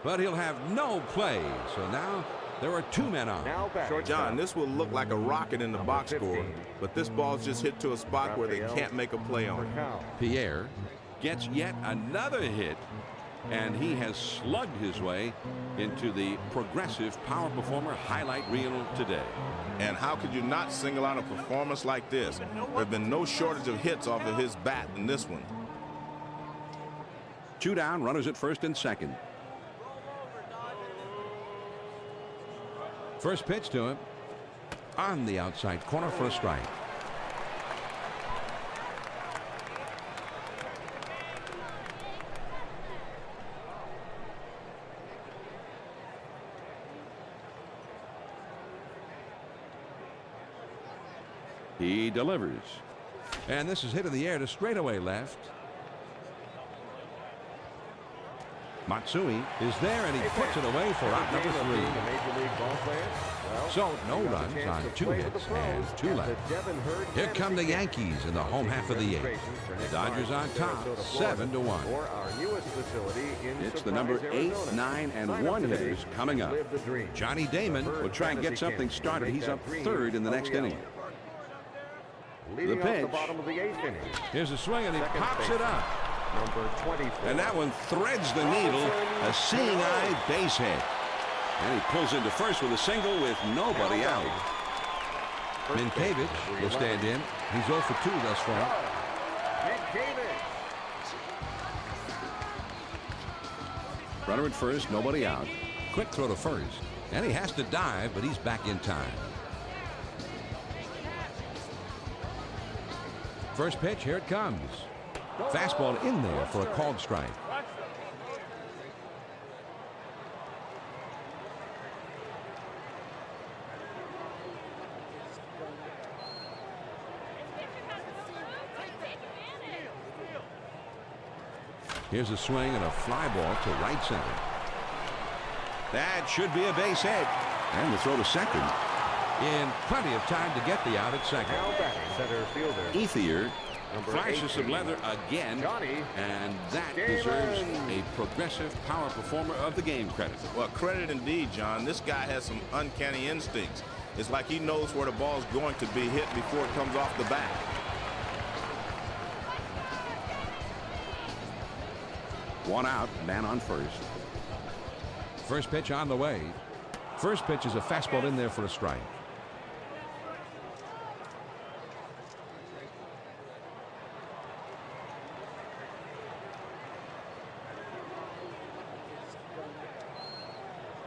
But he'll have no play. So now there are 2 men on. Now back. John, this will look like a rocket in the box score, but this ball's just hit to a spot where they can't make a play on it. Pierre gets yet another hit, and he has slugged his way into the Progressive Power Performer highlight reel today. And how could you not single out a performance like this? There have been no shortage of hits off of his bat in this one. 2 down, runners at first and second. First pitch to him on the outside corner for a strike. He delivers. And this is hit in the air to straightaway left. Matsui is there, and he puts it away for out number 3. So no runs on 2 hits and 2 left. Here come the Yankees in the home half of the 8th. The Dodgers on top, 7-1. It's the number 8, 9, and 1 hitters coming up. Johnny Damon will try and get something started. He's up 3rd in the next inning. The pitch. Here's a swing, and he pops it up. Number 24. And that one threads the needle. A seeing eye base hit. And he pulls into first with a single with nobody out. Minkiewicz will stand in. He's 0 for 2 thus far. Runner at first, nobody out. Quick throw to first. And he has to dive, but he's back in time. First pitch, here it comes. Fastball in there for a called strike. Here's a swing and a fly ball to right center. That should be a base hit. And the throw to second. In plenty of time to get the out at second. Center fielder. Ethier flashes some leather again, and that deserves a Progressive Power Performer of the Game credit. Well, credit indeed, John. This guy has some uncanny instincts. It's like he knows where the ball's going to be hit before it comes off the bat. One out, man on first. First pitch on the way. First pitch is a fastball in there for a strike.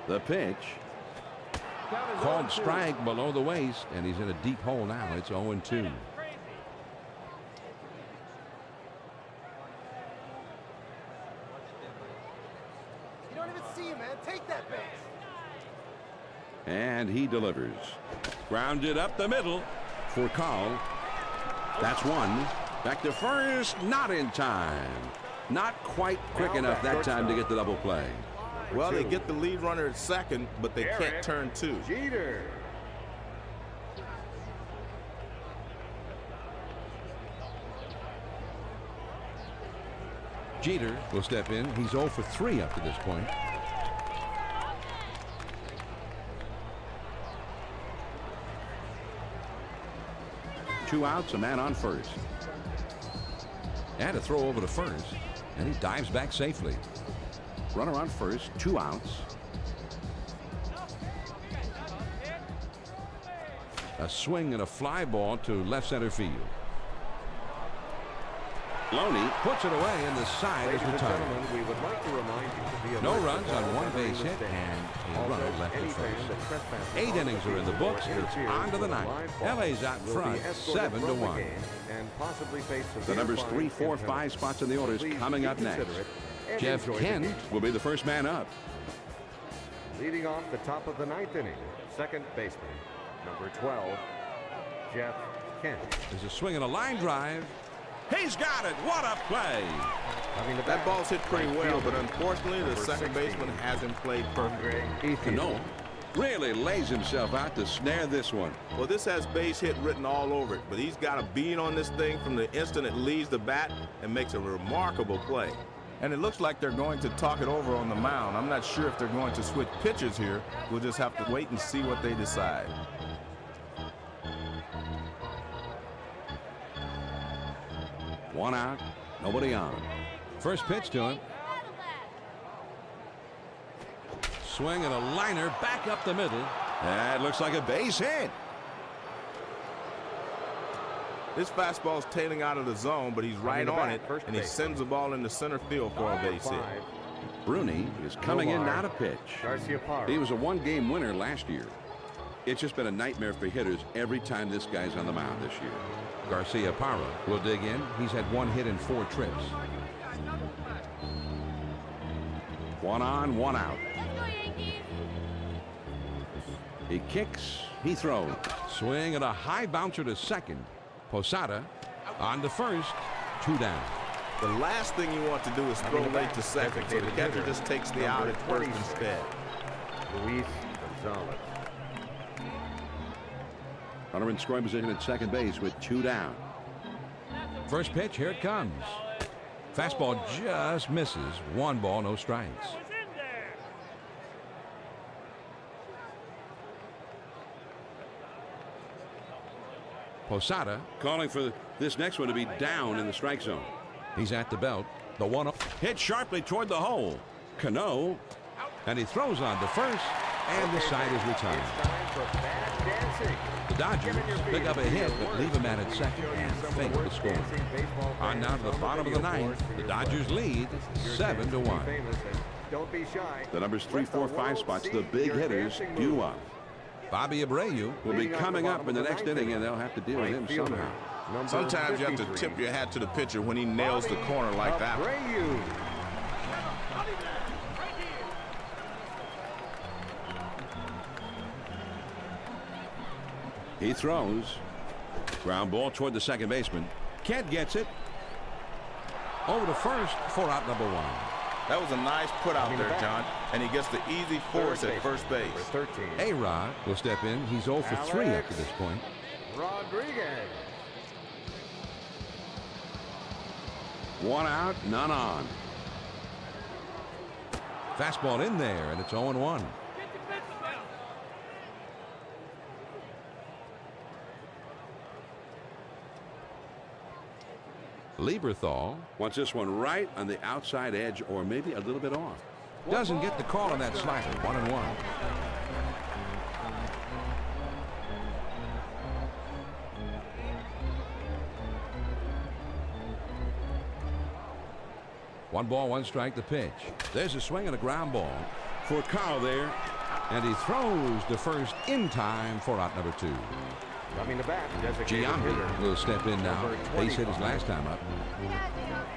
The pitch. Called strike below the waist, and he's in a deep hole now. It's 0-2. You don't even see him, man. Take that base. And he delivers. Grounded up the middle for Carl. That's one. Back to first, not in time. Not quite quick enough that time to get the double play. Well, they get the lead runner at second, but they can't turn 2. Jeter. Jeter will step in. He's 0 for 3 up to this point. Two outs, a man on first. And a throw over to first. And he dives back safely. Runner on first, 2 outs. A swing and a fly ball to left center field. Loney puts it away, and the side is retired. We would like to remind you to be No runs on one base hit and a runner left at first. 8 innings are in the books. It's on to the ninth. LA's out front, 7-1. The numbers 3, 4, 5 spots in the order is coming up next. Jeff Kent will be the first man up. Leading off the top of the ninth inning, second baseman, number 12, Jeff Kent. There's a swing and a line drive. He's got it. What a play. That ball's hit pretty well, but unfortunately, the second baseman hasn't played perfectly. Cano really lays himself out to snare this one. Well, this has base hit written all over it, but he's got a beat on this thing from the instant it leaves the bat and makes a remarkable play. And it looks like they're going to talk it over on the mound. I'm not sure if they're going to switch pitchers here. We'll just have to wait and see what they decide. One out, nobody on. First pitch to him. Swing and a liner back up the middle. That looks like a base hit. This fastball's tailing out of the zone, but he's right on it, and he sends the ball into center field for a base hit. Bruni is coming in now to pitch. Garcia-Parra. He was a one-game winner last year. It's just been a nightmare for hitters every time this guy's on the mound this year. Garcia-Parra will dig in. He's had 1 hit in 4 trips. 1 on, 1 out. He kicks, he throws. Swing and a high bouncer to second. Posada on to first. 2 down. The last thing you want to do is throw late to second, so the catcher just takes the out at first instead. Luis Gonzalez. Runner in scoring position at second base with 2 down. First pitch, here it comes. Fastball just misses. 1 ball, no strikes. Posada Calling for this next one to be down in the strike zone. He's at the belt. The 1-0 hit sharply toward the hole. Cano, and he throws on to first, and the side is retired. The Dodgers pick up a hit, but leave him at second and fake the score. On now to the bottom of the ninth. The Dodgers lead 7-1. The numbers 3, 4, 5 spots, the big hitters due up. Bobby Abreu Will be coming up in the next inning, and they'll have to deal with him somehow. Sometimes you have to tip your hat to the pitcher when he nails the corner like that. He throws. Ground ball toward the second baseman. Kent gets it. Over to first for out number 1. That was a nice put out there, John, and he gets the easy force at first base. A-Rod will step in. He's 0 for 3 up to this point. Rodriguez. 1 out, none on. Fastball in there, and it's 0-1. Lieberthal Wants this one right on the outside edge or maybe a little bit off. doesn't get the call on that slider. 1-1. One ball, 1 strike, the pitch. There's a swing and a ground ball For Carl there. and he throws to first in time for out number 2. Coming to bat, designated hitter. Giambi will step in now. Base hit his last time up.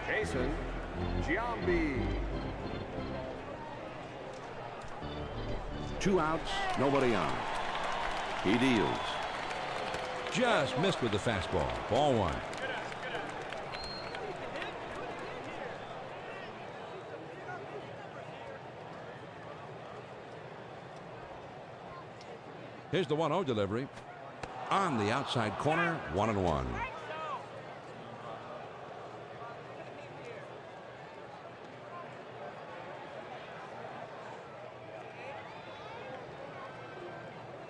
Jason Giambi. 2 outs, nobody on. He deals. Just missed with the fastball. Ball 1. Here's the 1-0 delivery. On the outside corner, 1-1.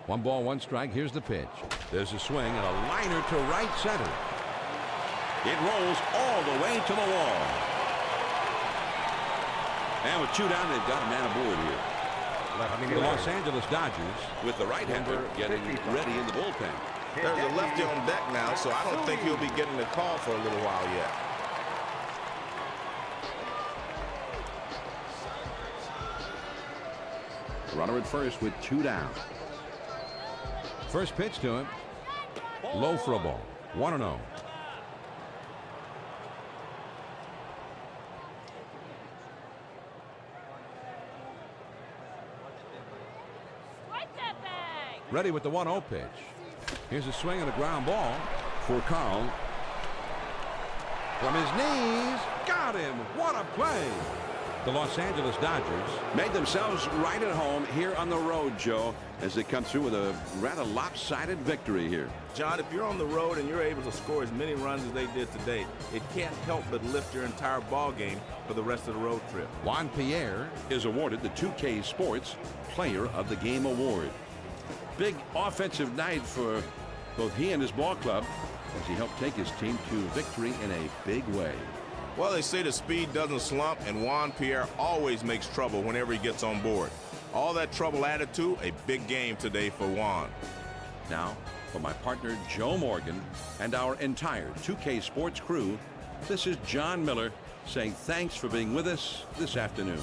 One ball, 1 strike. Here's the pitch. There's a swing and a liner to right center. It rolls all the way to the wall. And with 2 down, they've got a man aboard here. The Los Angeles Dodgers With the right-hander getting ready in the bullpen. There's a lefty on deck now, so I don't think he'll be getting the call for a little while yet. Runner at first with 2 down. First pitch to him. Low for a ball. 1-0. Ready with the 1-0 pitch. Here's a swing and a ground ball for Carl. From his knees, got him. What a play. The Los Angeles Dodgers made themselves right at home here on the road, Joe, as they come through with a rather lopsided victory here. John, if you're on the road and you're able to score as many runs as they did today, it can't help but lift your entire ball game for the rest of the road trip. Juan Pierre is awarded the 2K Sports Player of the Game Award. Big offensive night for both he and his ball club as he helped take his team to victory in a big way. Well, they say the speed doesn't slump, and Juan Pierre always makes trouble whenever he gets on board. All that trouble added to a big game today for Juan. Now, for my partner Joe Morgan and our entire 2K Sports crew, this is John Miller saying thanks for being with us this afternoon.